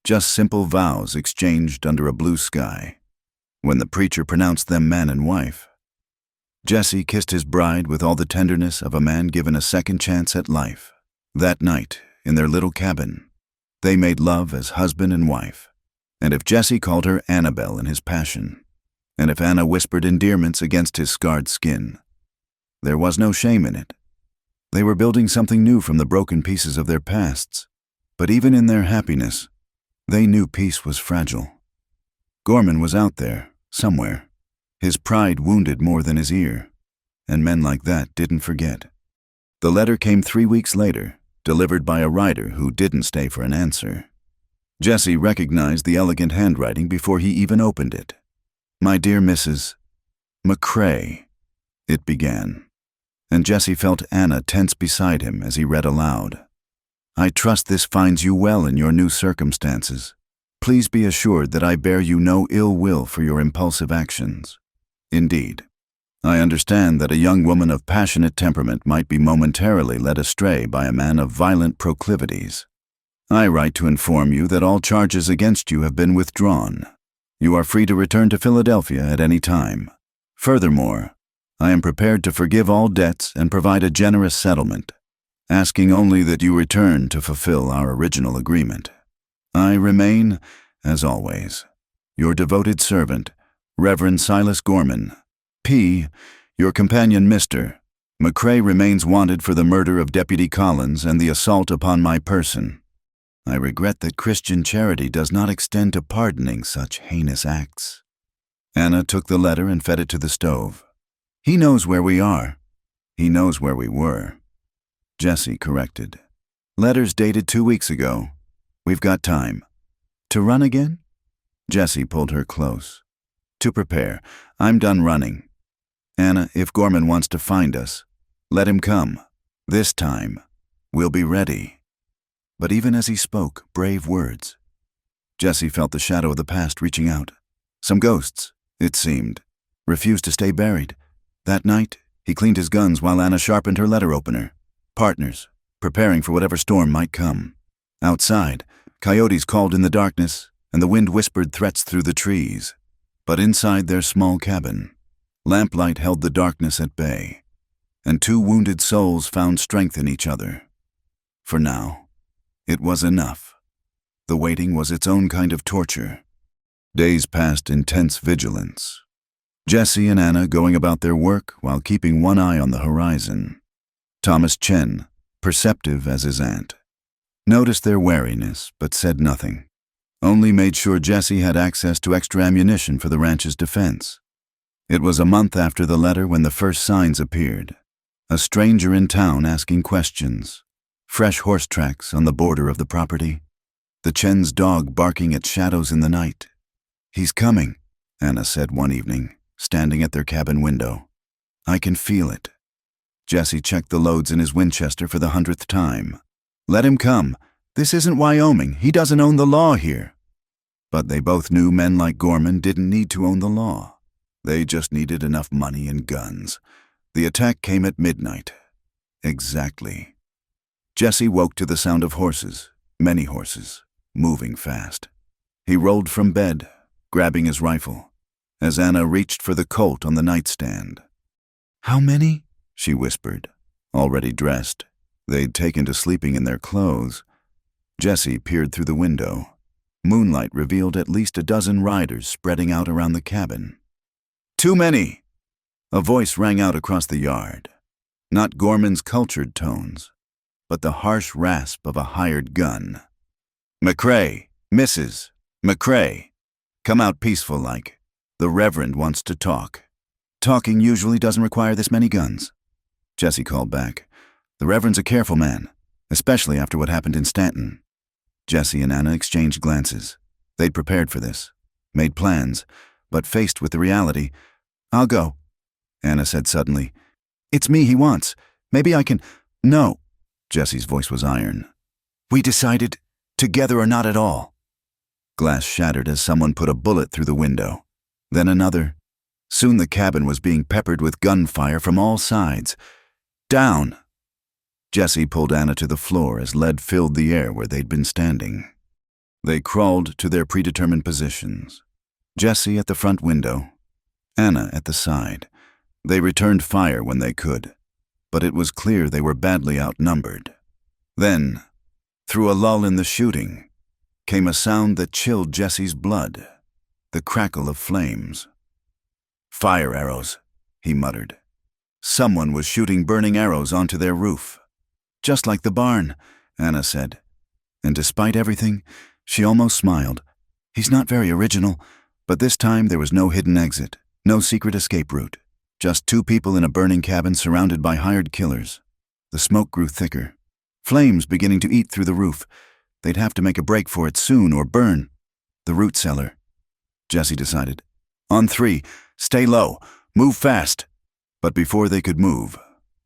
just simple vows exchanged under a blue sky. When the preacher pronounced them man and wife, Jesse kissed his bride with all the tenderness of a man given a second chance at life. That night, in their little cabin, they made love as husband and wife. And if Jesse called her Annabelle in his passion, and if Anna whispered endearments against his scarred skin, there was no shame in it. They were building something new from the broken pieces of their pasts, but even in their happiness, they knew peace was fragile. Gorman was out there, somewhere, his pride wounded more than his ear, and men like that didn't forget. The letter came 3 weeks later, delivered by a writer who didn't stay for an answer. Jesse recognized the elegant handwriting before he even opened it. "My dear Mrs. McCrae," it began, and Jesse felt Anna tense beside him as he read aloud. "I trust this finds you well in your new circumstances. Please be assured that I bear you no ill will for your impulsive actions. Indeed, I understand that a young woman of passionate temperament might be momentarily led astray by a man of violent proclivities. I write to inform you that all charges against you have been withdrawn. You are free to return to Philadelphia at any time. Furthermore, I am prepared to forgive all debts and provide a generous settlement, asking only that you return to fulfill our original agreement. I remain, as always, your devoted servant, Reverend Silas Gorman. P. Your companion, Mr. McCrae, remains wanted for the murder of Deputy Collins and the assault upon my person. I regret that Christian charity does not extend to pardoning such heinous acts." Anna took the letter and fed it to the stove. "He knows where we are. He knows where we were." Jesse corrected. "Letters dated 2 weeks ago. We've got time." "To run again?" Jesse pulled her close. "To prepare. I'm done running. Anna, if Gorman wants to find us, let him come. This time, we'll be ready." But even as he spoke brave words, Jesse felt the shadow of the past reaching out. Some ghosts, it seemed, refused to stay buried. That night, he cleaned his guns while Anna sharpened her letter opener. Partners, preparing for whatever storm might come. Outside, coyotes called in the darkness, and the wind whispered threats through the trees. But inside their small cabin, lamplight held the darkness at bay, and 2 wounded souls found strength in each other. For now, it was enough. The waiting was its own kind of torture. Days passed in tense vigilance. Jesse and Anna going about their work while keeping one eye on the horizon. Thomas Chen, perceptive as his aunt, noticed their wariness but said nothing, only made sure Jesse had access to extra ammunition for the ranch's defense. It was a month after the letter when the first signs appeared. A stranger in town asking questions. Fresh horse tracks on the border of the property. The Chen's dog barking at shadows in the night. "He's coming," Anna said one evening, standing at their cabin window. "I can feel it." Jesse checked the loads in his Winchester for the 100th time. "Let him come. This isn't Wyoming. He doesn't own the law here." But they both knew men like Gorman didn't need to own the law. They just needed enough money and guns. The attack came at midnight. Exactly. Jesse woke to the sound of horses, many horses, moving fast. He rolled from bed, grabbing his rifle, as Anna reached for the Colt on the nightstand. "How many?" she whispered, already dressed. They'd taken to sleeping in their clothes. Jesse peered through the window. Moonlight revealed at least a dozen riders spreading out around the cabin. "Too many!" A voice rang out across the yard. Not Gorman's cultured tones, but the harsh rasp of a hired gun. "McCrae, Mrs. McCrae, come out peaceful like. The Reverend wants to talk." "Talking usually doesn't require this many guns," Jesse called back. "The Reverend's a careful man, especially after what happened in Stanton." Jesse and Anna exchanged glances. They'd prepared for this, made plans, but faced with the reality. "I'll go," Anna said suddenly. "It's me he wants. Maybe I can—" "No." Jesse's voice was iron. "We decided, together or not at all." Glass shattered as someone put a bullet through the window. Then another. Soon the cabin was being peppered with gunfire from all sides. "Down!" Jesse pulled Anna to the floor as lead filled the air where they'd been standing. They crawled to their predetermined positions. Jesse at the front window, Anna at the side. They returned fire when they could, but it was clear they were badly outnumbered. Then, through a lull in the shooting, came a sound that chilled Jesse's blood, the crackle of flames. "Fire arrows," he muttered. Someone was shooting burning arrows onto their roof. "Just like the barn," Anna said. And despite everything, she almost smiled. He's not very original, but this time there was no hidden exit, no secret escape route. Just two people in a burning cabin surrounded by hired killers. The smoke grew thicker. Flames beginning to eat through the roof. They'd have to make a break for it soon or burn. The root cellar, Jesse decided. On 3, stay low, move fast. But before they could move,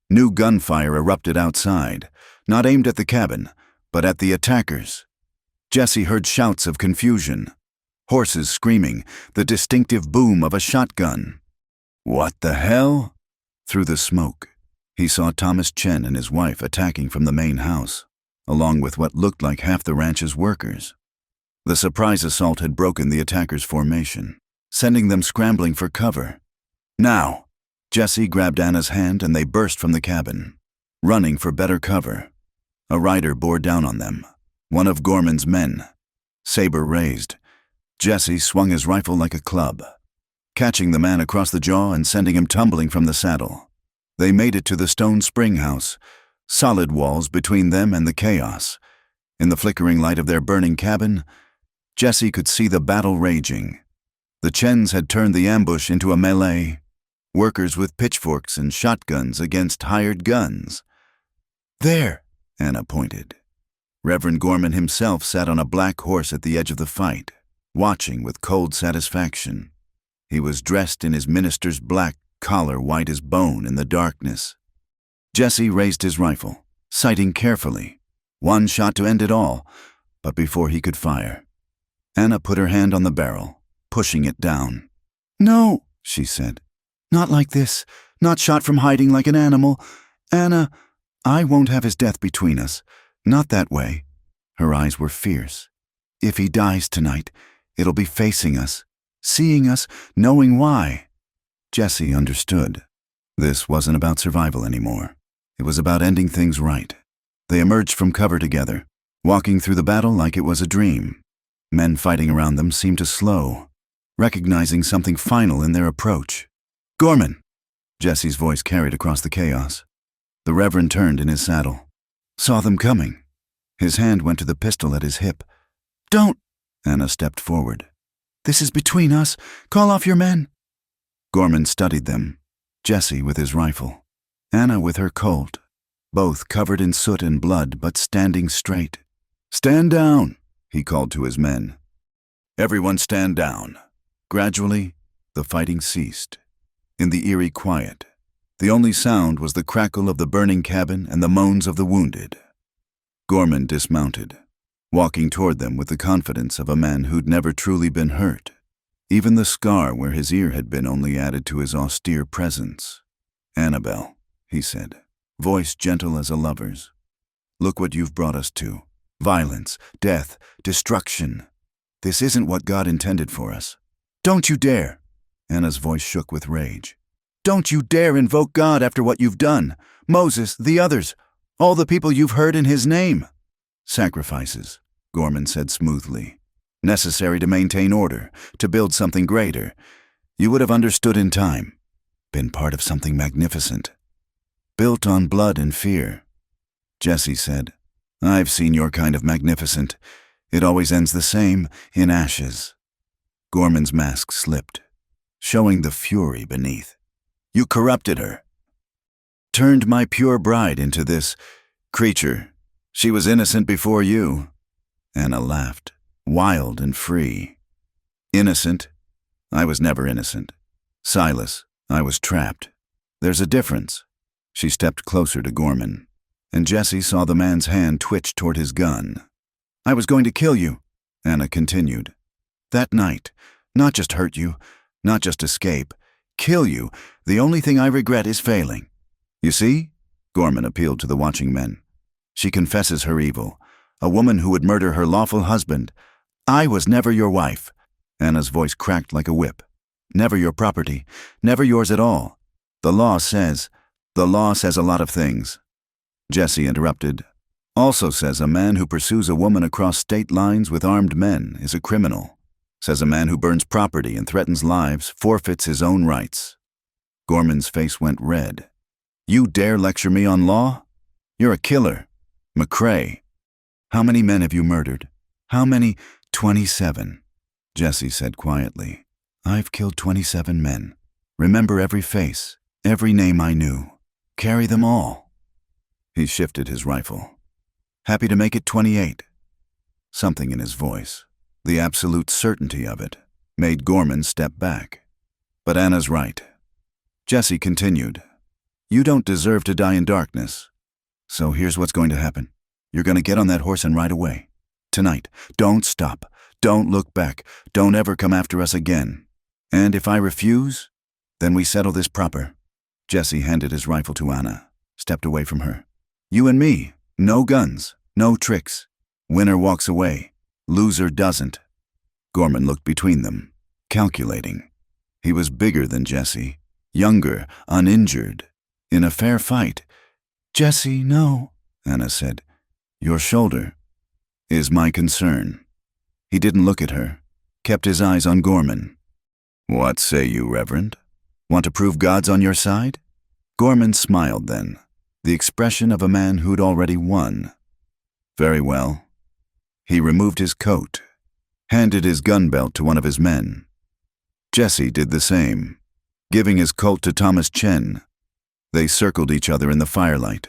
new gunfire erupted outside, not aimed at the cabin, but at the attackers. Jesse heard shouts of confusion. Horses screaming, the distinctive boom of a shotgun. What the hell? Through the smoke, he saw Thomas Chen and his wife attacking from the main house, along with what looked like half the ranch's workers. The surprise assault had broken the attackers' formation, sending them scrambling for cover. Now! Jesse grabbed Anna's hand and they burst from the cabin, running for better cover. A rider bore down on them, one of Gorman's men. Saber raised. Jesse swung his rifle like a club, catching the man across the jaw and sending him tumbling from the saddle. They made it to the stone spring house, solid walls between them and the chaos. In the flickering light of their burning cabin, Jesse could see the battle raging. The Chens had turned the ambush into a melee, workers with pitchforks and shotguns against hired guns. There, Anna pointed. Reverend Gorman himself sat on a black horse at the edge of the fight, watching with cold satisfaction. He was dressed in his minister's black collar, white as bone in the darkness. Jesse raised his rifle, sighting carefully. One shot to end it all, but before he could fire, Anna put her hand on the barrel, pushing it down. "No," she said. "Not like this. Not shot from hiding like an animal. Anna, I won't have his death between us. Not that way." Her eyes were fierce. "If he dies tonight, it'll be facing us, seeing us, knowing why." Jesse understood. This wasn't about survival anymore. It was about ending things right. They emerged from cover together, walking through the battle like it was a dream. Men fighting around them seemed to slow, recognizing something final in their approach. "Gorman!" Jesse's voice carried across the chaos. The Reverend turned in his saddle. Saw them coming. His hand went to the pistol at his hip. "Don't!" Anna stepped forward. "This is between us. Call off your men." Gorman studied them, Jesse with his rifle, Anna with her Colt, both covered in soot and blood but standing straight. "Stand down," he called to his men. Everyone stand down. Gradually, the fighting ceased. In the eerie quiet, the only sound was the crackle of the burning cabin and the moans of the wounded. Gorman dismounted, walking toward them with the confidence of a man who'd never truly been hurt. Even the scar where his ear had been only added to his austere presence. "Annabelle," he said, voice gentle as a lover's. "Look what you've brought us to. Violence, death, destruction. This isn't what God intended for us. Don't you dare!" Anna's voice shook with rage. "Don't you dare invoke God after what you've done. Moses, the others, all the people you've heard in his name." "Sacrifices," Gorman said smoothly. "Necessary to maintain order, to build something greater. You would have understood in time. Been part of something magnificent. Built on blood and fear." Jesse said, "I've seen your kind of magnificent. It always ends the same, in ashes." Gorman's mask slipped, showing the fury beneath. "You corrupted her. Turned my pure bride into this creature. She was innocent before you." Anna laughed, wild and free. "Innocent? I was never innocent. Silas, I was trapped. There's a difference." She stepped closer to Gorman, and Jesse saw the man's hand twitch toward his gun. "I was going to kill you," Anna continued. "That night, not just hurt you, not just escape, kill you. The only thing I regret is failing. You see?" Gorman appealed to the watching men. "She confesses her evil. A woman who would murder her lawful husband. I was never your wife." Anna's voice cracked like a whip. "Never your property. Never yours at all. The law says a lot of things." Jesse interrupted. "Also says a man who pursues a woman across state lines with armed men is a criminal. Says a man who burns property and threatens lives forfeits his own rights." Gorman's face went red. "You dare lecture me on law? You're a killer. McCrae. How many men have you murdered? How many?" 27, Jesse said quietly. "I've killed 27 men. Remember every face, Every name I knew. Carry them all. He shifted his rifle. Happy to make it 28. Something in his voice, the absolute certainty of it, made Gorman step back. But Anna's right. Jesse continued. You don't deserve to die in darkness. So here's what's going to happen. You're going to get on that horse and ride away. Tonight. Don't stop. Don't look back. Don't ever come after us again. And if I refuse, then we settle this proper. Jesse handed his rifle to Anna, stepped away from her. You and me. No guns. No tricks. Winner walks away. Loser doesn't. Gorman looked between them, calculating. He was bigger than Jesse, younger, uninjured. In a fair fight. Jesse, no, Anna said. Your shoulder is my concern. He didn't look at her, kept his eyes on Gorman. What say you, Reverend? Want to prove God's on your side? Gorman smiled then, the expression of a man who'd already won. Very well. He removed his coat, handed his gun belt to one of his men. Jesse did the same, giving his Colt to Thomas Chen. They circled each other in the firelight.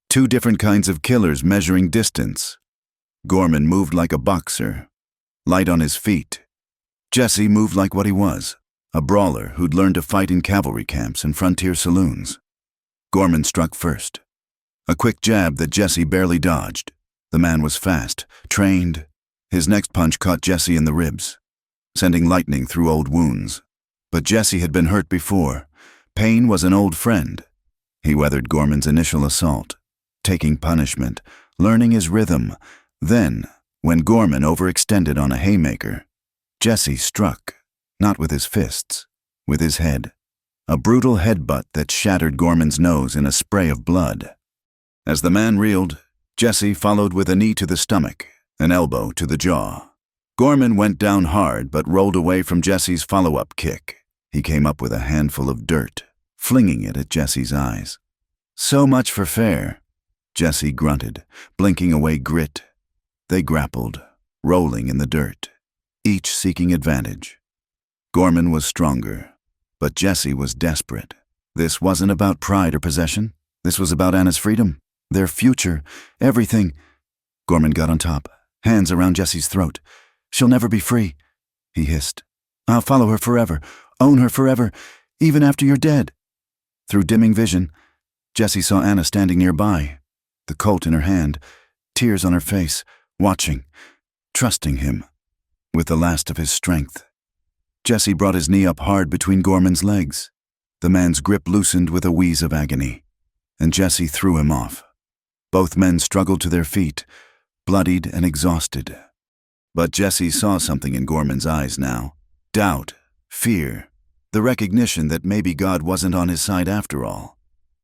Two different kinds of killers measuring distance. Gorman moved like a boxer, light on his feet. Jesse moved like what he was, a brawler who'd learned to fight in cavalry camps and frontier saloons. Gorman struck first. A quick jab that Jesse barely dodged. The man was fast, trained. His next punch caught Jesse in the ribs, sending lightning through old wounds. But Jesse had been hurt before. Pain was an old friend. He weathered Gorman's initial assault, taking punishment, learning his rhythm. Then, when Gorman overextended on a haymaker, Jesse struck, not with his fists, with his head. A brutal headbutt that shattered Gorman's nose in a spray of blood. As the man reeled, Jesse followed with a knee to the stomach, an elbow to the jaw. Gorman went down hard but rolled away from Jesse's follow-up kick. He came up with a handful of dirt, flinging it at Jesse's eyes. So much for fair, Jesse grunted, blinking away grit. They grappled, rolling in the dirt, each seeking advantage. Gorman was stronger, but Jesse was desperate. This wasn't about pride or possession. This was about Anna's freedom, their future, everything. Gorman got on top, hands around Jesse's throat. She'll never be free, he hissed. I'll follow her forever, own her forever, even after you're dead. Through dimming vision, Jesse saw Anna standing nearby, the Colt in her hand, tears on her face, watching, trusting him, with the last of his strength. Jesse brought his knee up hard between Gorman's legs. The man's grip loosened with a wheeze of agony, and Jesse threw him off. Both men struggled to their feet, bloodied and exhausted. But Jesse saw something in Gorman's eyes now. Doubt, fear, the recognition that maybe God wasn't on his side after all.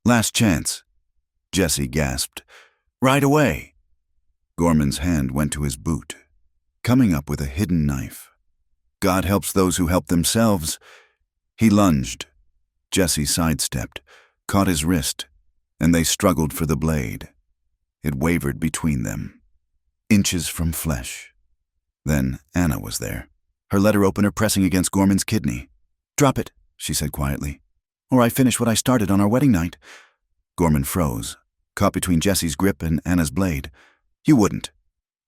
Last chance. Jesse gasped. Right away. Gorman's hand went to his boot, coming up with a hidden knife. God helps those who help themselves. He lunged. Jesse sidestepped, caught his wrist, and they struggled for the blade. It wavered between them, inches from flesh. Then Anna was there, her letter opener pressing against Gorman's kidney. Drop it, she said quietly, or I finish what I started on our wedding night. Gorman froze, caught between Jesse's grip and Anna's blade. You wouldn't,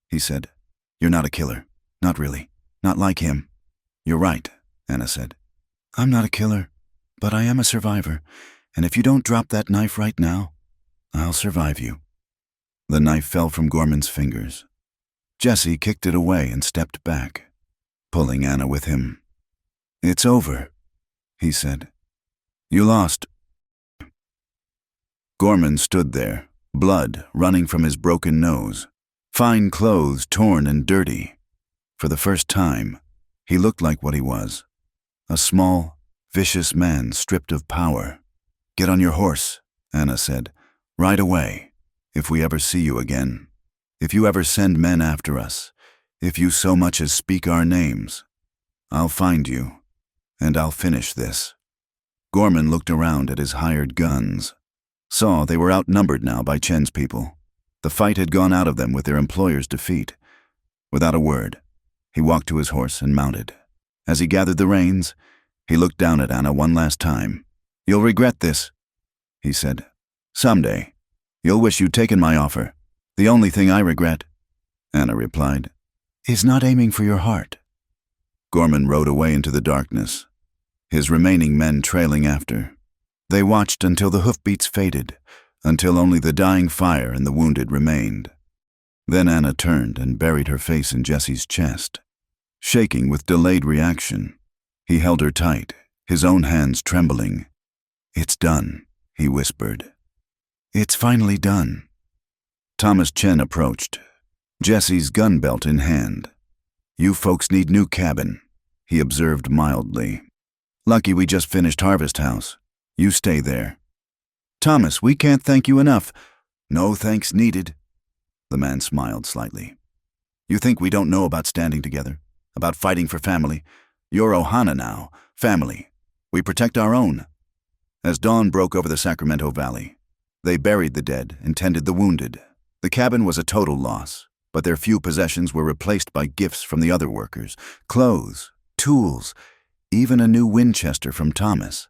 he said. You're not a killer. Not really. Not like him. You're right, Anna said. I'm not a killer, but I am a survivor, and if you don't drop that knife right now, I'll survive you. The knife fell from Gorman's fingers. Jesse kicked it away and stepped back, pulling Anna with him. It's over, he said. You lost. Gorman stood there, blood running from his broken nose, fine clothes torn and dirty. For the first time, he looked like what he was, a small, vicious man stripped of power. Get on your horse, Anna said. Right away, if we ever see you again. If you ever send men after us, if you so much as speak our names, I'll find you, and I'll finish this. Gorman looked around at his hired guns, saw they were outnumbered now by Chen's people. The fight had gone out of them with their employer's defeat. Without a word, he walked to his horse and mounted. As he gathered the reins, he looked down at Anna one last time. "You'll regret this," he said. "Someday. You'll wish you'd taken my offer. The only thing I regret," Anna replied, "is not aiming for your heart." Gorman rode away into the darkness, his remaining men trailing after. They watched until the hoofbeats faded, until only the dying fire and the wounded remained. Then Anna turned and buried her face in Jesse's chest. Shaking with delayed reaction, he held her tight, his own hands trembling. "It's done," he whispered. "It's finally done." Thomas Chen approached, Jesse's gun belt in hand. "You folks need new cabin," he observed mildly. "Lucky we just finished Harvest House. You stay there." "Thomas, we can't thank you enough." "No thanks needed." The man smiled slightly. "You think we don't know about standing together? About fighting for family? You're Ohana now. Family. We protect our own." As dawn broke over the Sacramento Valley, they buried the dead and tended the wounded. The cabin was a total loss, but their few possessions were replaced by gifts from the other workers, clothes, tools, even a new Winchester from Thomas.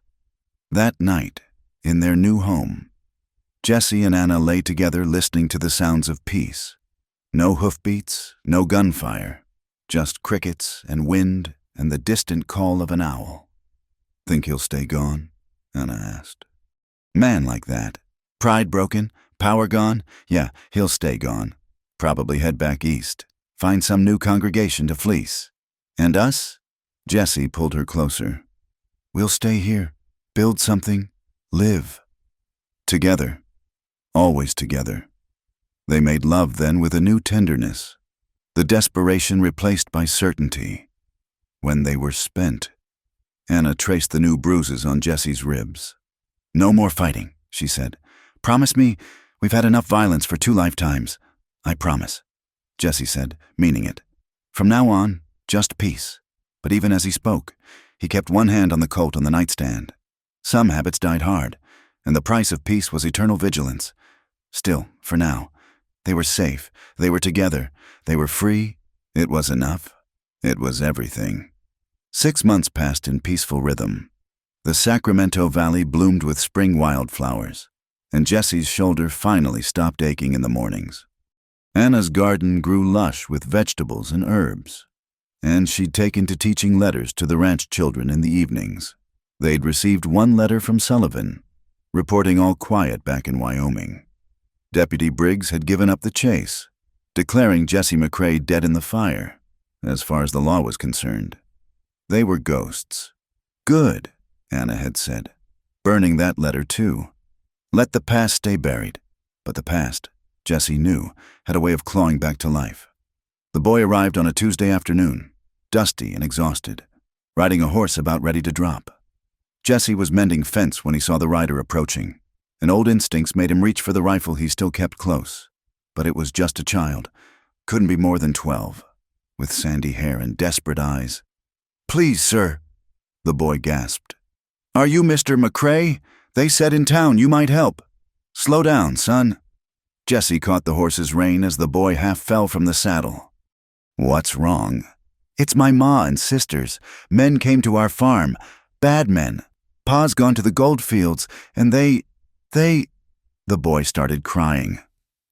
That night, in their new home, Jesse and Anna lay together listening to the sounds of peace. No hoofbeats, no gunfire, just crickets and wind and the distant call of an owl. "Think he'll stay gone?" Anna asked. "Man like that. Pride broken, power gone? Yeah, he'll stay gone. Probably head back east, find some new congregation to fleece. And us?" Jesse pulled her closer. "We'll stay here, build something, live. Together. Always together." They made love then with a new tenderness, the desperation replaced by certainty. When they were spent, Anna traced the new bruises on Jesse's ribs. "No more fighting," she said. "Promise me we've had enough violence for 2 lifetimes." "I promise," Jesse said, meaning it. "From now on, just peace." But even as he spoke, he kept one hand on the Colt on the nightstand. Some habits died hard, and the price of peace was eternal vigilance. Still, for now, they were safe, they were together, they were free. It was enough. It was everything. 6 months passed in peaceful rhythm. The Sacramento Valley bloomed with spring wildflowers, and Jesse's shoulder finally stopped aching in the mornings. Anna's garden grew lush with vegetables and herbs, and she'd taken to teaching letters to the ranch children in the evenings. They'd received 1 letter from Sullivan, reporting all quiet back in Wyoming. Deputy Briggs had given up the chase, declaring Jesse McCrae dead in the fire, as far as the law was concerned. They were ghosts. "Good," Anna had said, burning that letter too. Let the past stay buried. But the past, Jesse knew, had a way of clawing back to life. The boy arrived on a Tuesday afternoon, dusty and exhausted, riding a horse about ready to drop. Jesse was mending fence when he saw the rider approaching, and old instincts made him reach for the rifle he still kept close. But it was just a child, couldn't be more than 12, with sandy hair and desperate eyes. "Please, sir," the boy gasped. "Are you Mr. McCrae? They said in town you might help." "Slow down, son." Jesse caught the horse's rein as the boy half fell from the saddle. "What's wrong?" "It's my ma and sisters. Men came to our farm. Bad men. Pa's gone to the gold fields, and they... The boy started crying.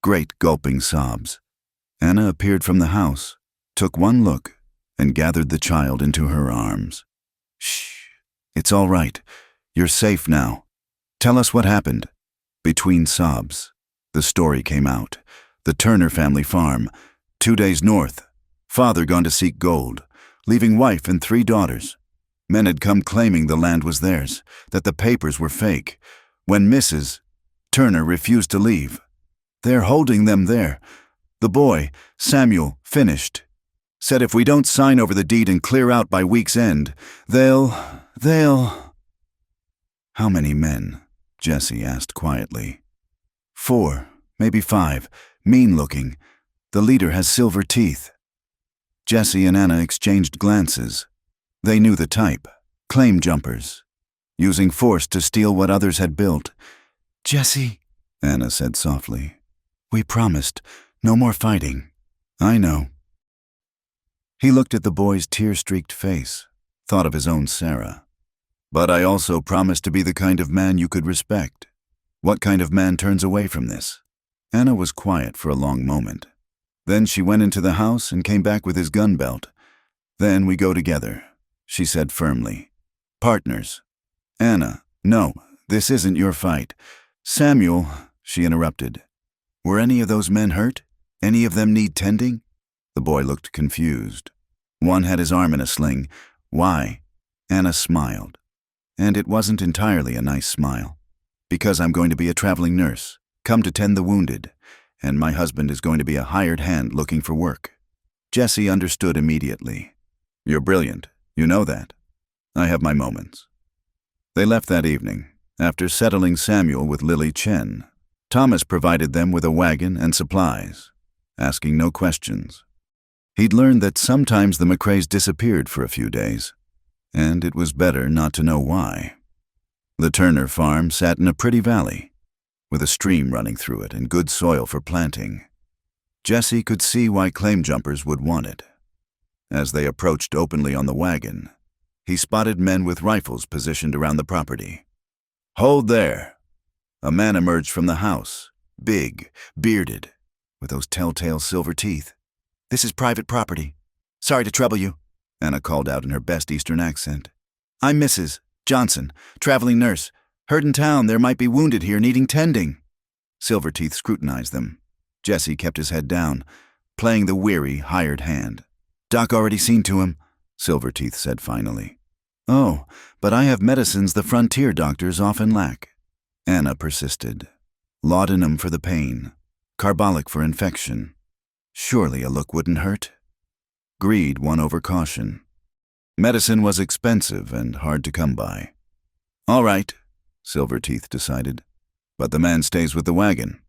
Great gulping sobs. Anna appeared from the house, took one look, and gathered the child into her arms. "Shh. It's all right. You're safe now. Tell us what happened." Between sobs, the story came out. The Turner family farm, 2 days north. Father gone to seek gold, leaving wife and 3 daughters. Men had come claiming the land was theirs, that the papers were fake. When Mrs. Turner refused to leave. They're holding them there. The boy, Samuel, finished. Said if we don't sign over the deed and clear out by week's end, they'll... "How many men?" Jesse asked quietly. 4, maybe 5, mean-looking. The leader has silver teeth. Jesse and Anna exchanged glances. They knew the type, claim jumpers, using force to steal what others had built. "Jesse," Anna said softly, "we promised, no more fighting." "I know." He looked at the boy's tear-streaked face, thought of his own Sarah. But I also promised to be the kind of man you could respect. What kind of man turns away from this?" Anna was quiet for a long moment. Then she went into the house and came back with his gun belt. "Then we go together," she said firmly. "Partners." "Anna, no, this isn't your fight." "Samuel," she interrupted. "Were any of those men hurt? Any of them need tending?" The boy looked confused. One had his arm in a sling. "Why?" Anna smiled. And it wasn't entirely a nice smile. "Because I'm going to be a traveling nurse, come to tend the wounded, and my husband is going to be a hired hand looking for work." Jesse understood immediately. "You're brilliant. You know that. I have my moments." They left that evening, after settling Samuel with Lily Chen. Thomas provided them with a wagon and supplies, asking no questions. He'd learned that sometimes the McCraes disappeared for a few days, and it was better not to know why. The Turner farm sat in a pretty valley, with a stream running through it and good soil for planting. Jesse could see why claim jumpers would want it. As they approached openly on the wagon, he spotted men with rifles positioned around the property. "Hold there!" A man emerged from the house, big, bearded, with those telltale silver teeth. "This is private property. Sorry to trouble you," Anna called out in her best Eastern accent. "I'm Mrs. Johnson, traveling nurse. Heard in town there might be wounded here needing tending." Silverteeth scrutinized them. Jesse kept his head down, playing the weary, hired hand. "Doc already seen to him," Silverteeth said finally. "Oh, but I have medicines the frontier doctors often lack." Anna persisted. "Laudanum for the pain, carbolic for infection. Surely a look wouldn't hurt." Greed won over caution. Medicine was expensive and hard to come by. "All right," Silverteeth decided. "But the man stays with the wagon."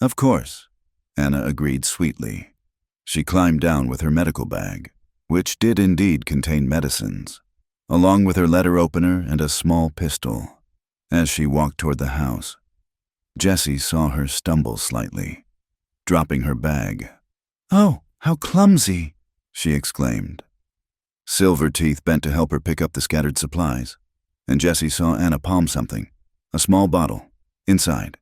"Of course," Anna agreed sweetly. She climbed down with her medical bag, which did indeed contain medicines, along with her letter opener and a small pistol. As she walked toward the house, Jesse saw her stumble slightly, dropping her bag. "Oh, how clumsy!" she exclaimed. Silverteeth bent to help her pick up the scattered supplies, and Jesse saw Anna palm something, a small bottle. Inside,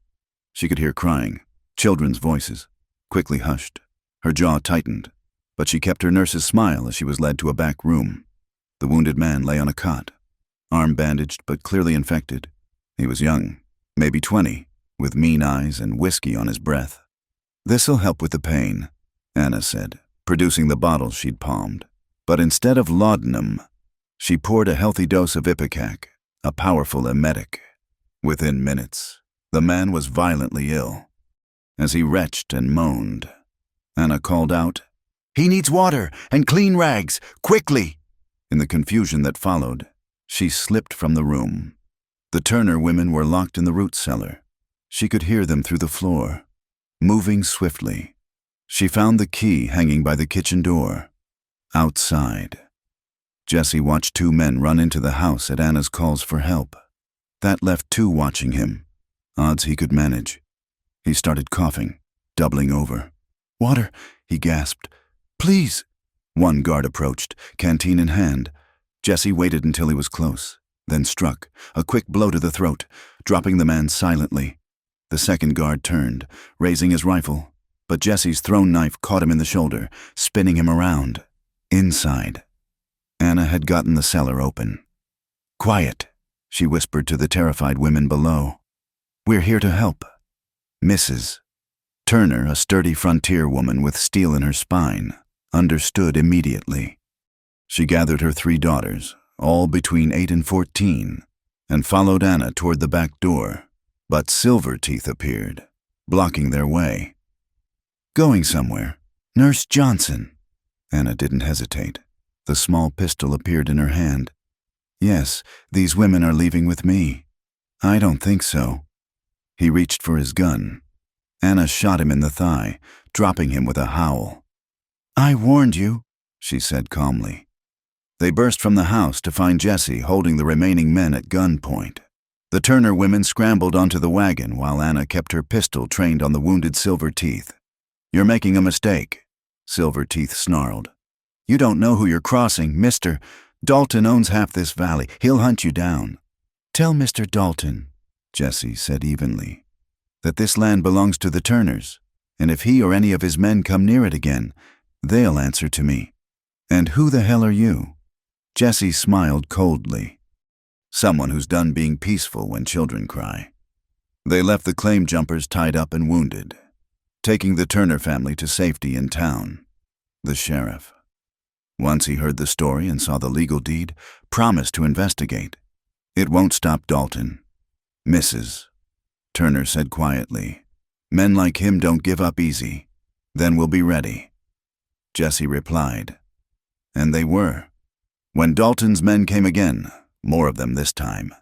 she could hear crying, children's voices, quickly hushed. Her jaw tightened, but she kept her nurse's smile as she was led to a back room. The wounded man lay on a cot, arm bandaged but clearly infected. He was young, maybe 20, with mean eyes and whiskey on his breath. "This'll help with the pain," Anna said, producing the bottle she'd palmed. But instead of laudanum, she poured a healthy dose of ipecac, a powerful emetic. Within minutes, the man was violently ill. As he retched and moaned, Anna called out, "He needs water and clean rags, quickly!" In the confusion that followed, she slipped from the room. The Turner women were locked in the root cellar. She could hear them through the floor, moving swiftly. She found the key hanging by the kitchen door. Outside, Jesse watched 2 men run into the house at Anna's calls for help. That left 2 watching him. Odds he could manage. He started coughing, doubling over. "Water," he gasped. "Please." One guard approached, canteen in hand. Jesse waited until he was close, then struck, a quick blow to the throat, dropping the man silently. The second guard turned, raising his rifle, but Jesse's thrown knife caught him in the shoulder, spinning him around. Inside, Anna had gotten the cellar open. "Quiet," she whispered to the terrified women below. "We're here to help." Mrs. Turner, a sturdy frontier woman with steel in her spine, understood immediately. She gathered her 3 daughters, all between 8 and 14, and followed Anna toward the back door. But Silverteeth appeared, blocking their way. "Going somewhere. Nurse Johnson." Anna didn't hesitate. The small pistol appeared in her hand. "Yes, these women are leaving with me." "I don't think so." He reached for his gun. Anna shot him in the thigh, dropping him with a howl. "I warned you," she said calmly. They burst from the house to find Jesse holding the remaining men at gunpoint. The Turner women scrambled onto the wagon while Anna kept her pistol trained on the wounded Silverteeth. "You're making a mistake," Silverteeth snarled. "You don't know who you're crossing, mister. Dalton owns half this valley. He'll hunt you down. Tell Mr. Dalton, Jesse said evenly, that this land belongs to the Turners, and if he or any of his men come near it again, they'll answer to me. And who the hell are you? Jesse smiled coldly. Someone who's done being peaceful when children cry. They left the claim jumpers tied up and wounded, taking the Turner family to safety in town. The sheriff, once he heard the story and saw the legal deed, promised to investigate. It won't stop Dalton. Mrs. Turner said quietly, men like him don't give up easy. Then we'll be ready. Jesse replied. And they were. When Dalton's men came again, more of them this time,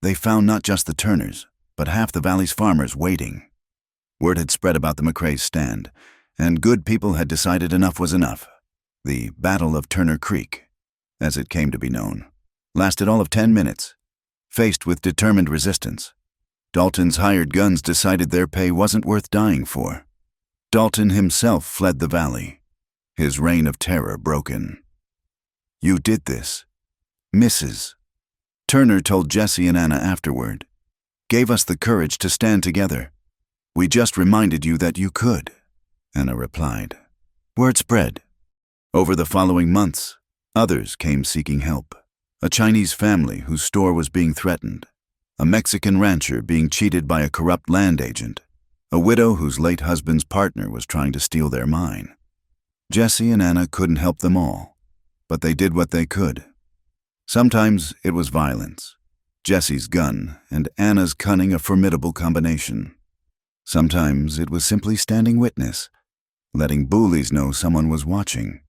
they found not just the Turners, but half the valley's farmers waiting. Word had spread about the McCrae's stand, and good people had decided enough was enough. The Battle of Turner Creek, as it came to be known, lasted all of 10 minutes. Faced with determined resistance, Dalton's hired guns decided their pay wasn't worth dying for. Dalton himself fled the valley, his reign of terror broken. You did this, Mrs. Turner told Jesse and Anna afterward. Gave us the courage to stand together. We just reminded you that you could, Anna replied. Word spread. Over the following months, others came seeking help. A Chinese family whose store was being threatened, a Mexican rancher being cheated by a corrupt land agent, a widow whose late husband's partner was trying to steal their mine. Jesse and Anna couldn't help them all, but they did what they could. Sometimes it was violence, Jesse's gun and Anna's cunning a formidable combination. Sometimes it was simply standing witness, letting bullies know someone was watching.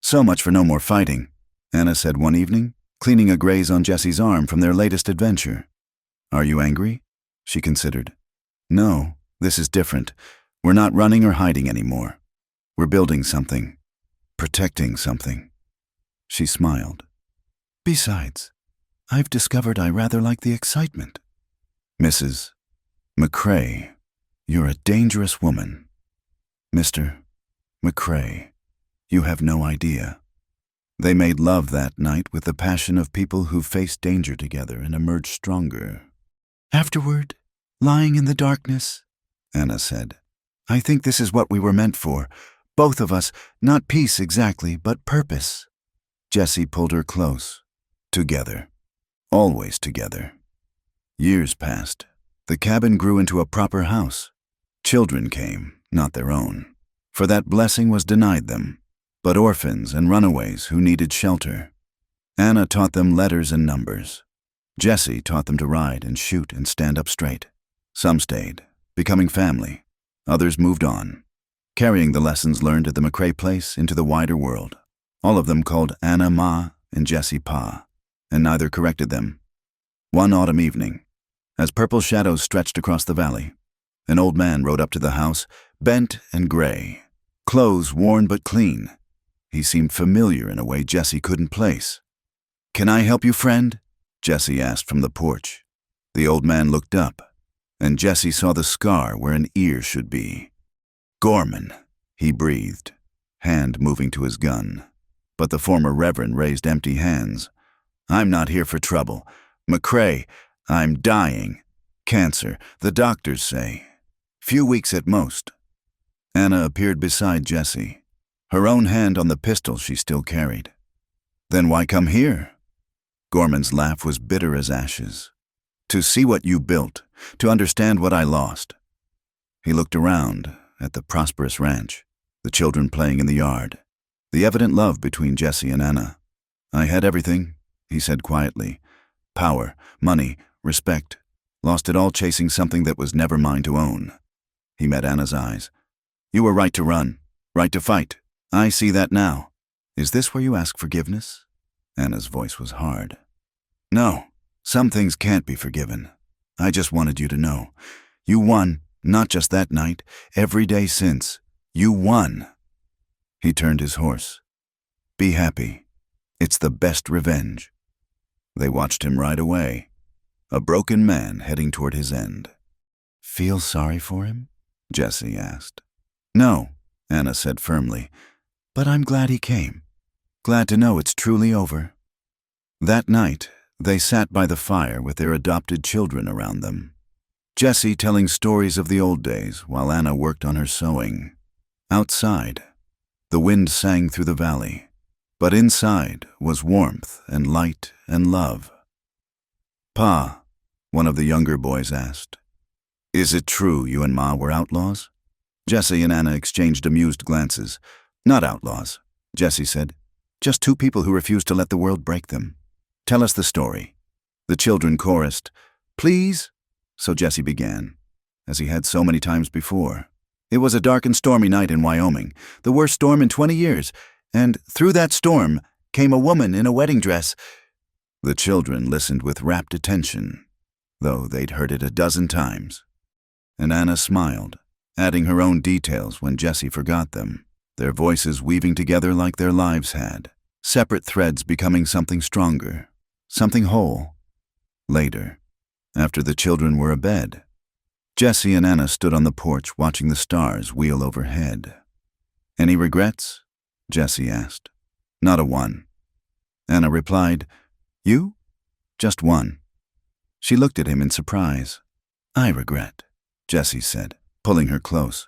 So much for no more fighting, Anna said one evening, cleaning a graze on Jesse's arm from their latest adventure. Are you angry? She considered. No, this is different. We're not running or hiding anymore. We're building something, protecting something. She smiled. Besides, I've discovered I rather like the excitement. Mrs. McCrae, you're a dangerous woman. Mr. McCrae, you have no idea. They made love that night with the passion of people who faced danger together and emerged stronger. Afterward, lying in the darkness, Anna said, I think this is what we were meant for. Both of us, not peace exactly, but purpose. Jesse pulled her close. Together. Always together. Years passed. The cabin grew into a proper house. Children came, not their own, for that blessing was denied them, but orphans and runaways who needed shelter. Anna taught them letters and numbers. Jesse taught them to ride and shoot and stand up straight. Some stayed, becoming family. Others moved on, carrying the lessons learned at the McCrae place into the wider world. All of them called Anna Ma and Jesse Pa, and neither corrected them. One autumn evening, as purple shadows stretched across the valley, an old man rode up to the house, bent and gray, clothes worn but clean. He seemed familiar in a way Jesse couldn't place. Can I help you, friend? Jesse asked from the porch. The old man looked up, and Jesse saw the scar where an ear should be. Gorman, he breathed, hand moving to his gun. But the former reverend raised empty hands. I'm not here for trouble. McCrae, I'm dying. Cancer, the doctors say. Few weeks at most. Anna appeared beside Jesse, her own hand on the pistol she still carried. Then why come here? Gorman's laugh was bitter as ashes. To see what you built, to understand what I lost. He looked around at the prosperous ranch, the children playing in the yard, the evident love between Jesse and Anna. I had everything, he said quietly. Power, money, respect. Lost it all chasing something that was never mine to own. He met Anna's eyes. You were right to run, right to fight. I see that now. Is this where you ask forgiveness? Anna's voice was hard. No, some things can't be forgiven. I just wanted you to know. You won, not just that night, every day since. You won. He turned his horse. Be happy. It's the best revenge. They watched him ride away, a broken man heading toward his end. Feel sorry for him? Jesse asked. No, Anna said firmly, but I'm glad he came. Glad to know it's truly over. That night, They sat by the fire with their adopted children around them. Jessie telling stories of the old days while Anna worked on her sewing. Outside, the wind sang through the valley, but inside was warmth and light and love. "Pa," one of the younger boys asked, "is it true you and Ma were outlaws?" Jessie and Anna exchanged amused glances. "Not outlaws," Jessie said. "Just two people who refused to let the world break them." "Tell us the story." The children chorused, "Please?" So Jessie began, as he had so many times before. "It was a dark and stormy night in Wyoming, the worst storm in 20 years, and through that storm came a woman in a wedding dress." The children listened with rapt attention, though they'd heard it a dozen times. And Anna smiled, adding her own details when Jessie forgot them, their voices weaving together like their lives had, separate threads becoming something stronger, something whole. Later, after the children were abed, Jessie and Anna stood on the porch watching the stars wheel overhead. "Any regrets?" Jessie asked. "Not a one." Anna replied, "You?" "Just one." She looked at him in surprise. "I regret," Jessie said, pulling her close,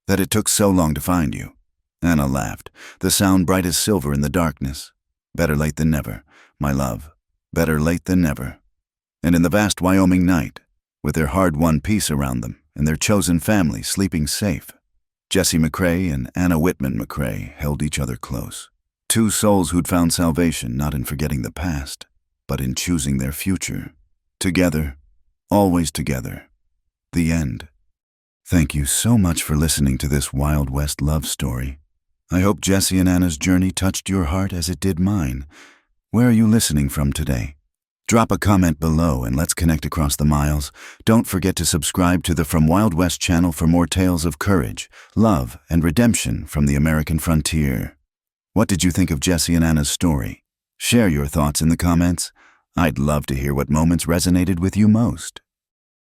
"that it took so long to find you." Anna laughed, the sound bright as silver in the darkness. "Better late than never, my love. Better late than never." And in the vast Wyoming night, with their hard-won peace around them and their chosen family sleeping safe, Jessie McCrae and Anna Whitman McCrae held each other close. Two souls who'd found salvation not in forgetting the past, but in choosing their future. Together, always together. The end. Thank you so much for listening to this Wild West love story. I hope Jessie and Anna's journey touched your heart as it did mine. Where are you listening from today? Drop a comment below and let's connect across the miles. Don't forget to subscribe to the From Wild West channel for more tales of courage, love, and redemption from the American frontier. What did you think of Jessie and Anna's story? Share your thoughts in the comments. I'd love to hear what moments resonated with you most.